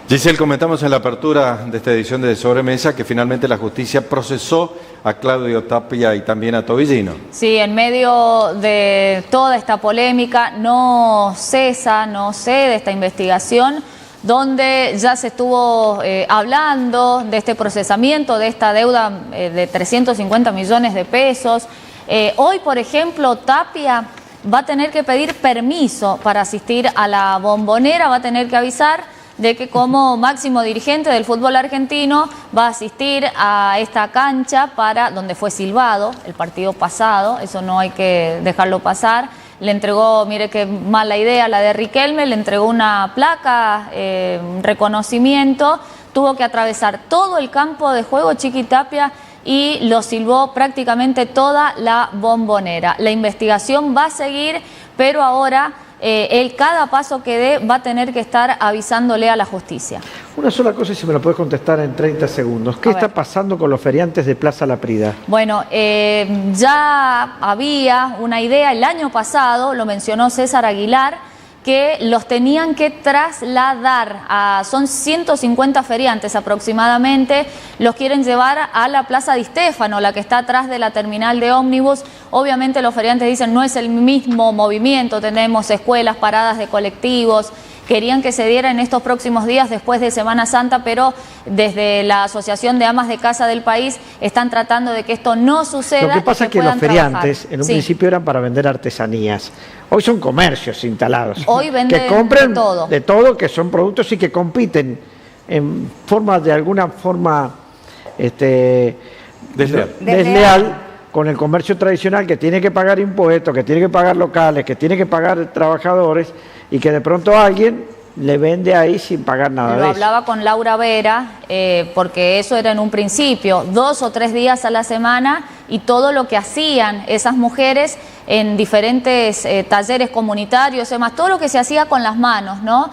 Giselle, comentamos en la apertura de esta edición de Sobremesa que finalmente la justicia procesó a Claudio Tapia y también a Tobillino. Sí, en medio de toda esta polémica no cede esta investigación, donde ya se estuvo hablando de este procesamiento, de esta deuda de 350 millones de pesos. Hoy, por ejemplo, Tapia va a tener que pedir permiso para asistir a la Bombonera, va a tener que avisar de que como máximo dirigente del fútbol argentino va a asistir a esta cancha donde fue silbado el partido pasado, eso no hay que dejarlo pasar. Le entregó, mire qué mala idea la de Riquelme, le entregó una placa, un reconocimiento, tuvo que atravesar todo el campo de juego Chiqui Tapia y lo silbó prácticamente toda la Bombonera. La investigación va a seguir, pero ahora él cada paso que dé va a tener que estar avisándole a la justicia. Una sola cosa y si me lo puedes contestar en 30 segundos. ¿Qué está pasando con los feriantes de Plaza La Prida? Bueno, ya había una idea el año pasado, lo mencionó César Aguilar, que los tenían que trasladar. Son 150 feriantes aproximadamente, los quieren llevar a la Plaza Di Stefano, la que está atrás de la terminal de ómnibus. Obviamente los feriantes dicen no es el mismo movimiento, tenemos escuelas, paradas de colectivos. Querían que se diera en estos próximos días después de Semana Santa, pero desde la Asociación de Amas de Casa del país están tratando de que esto no suceda. Lo que pasa es que los feriantes en un principio eran para vender artesanías. Hoy son comercios instalados. Hoy venden que compren de todo, que son productos y que compiten en forma de alguna forma desleal con el comercio tradicional, que tiene que pagar impuestos, que tiene que pagar locales, que tiene que pagar trabajadores, y que de pronto alguien le vende ahí sin pagar nada de eso. Hablaba con Laura Vera, porque eso era en un principio, 2 o 3 días a la semana, y todo lo que hacían esas mujeres en diferentes talleres comunitarios, además todo lo que se hacía con las manos, ¿no?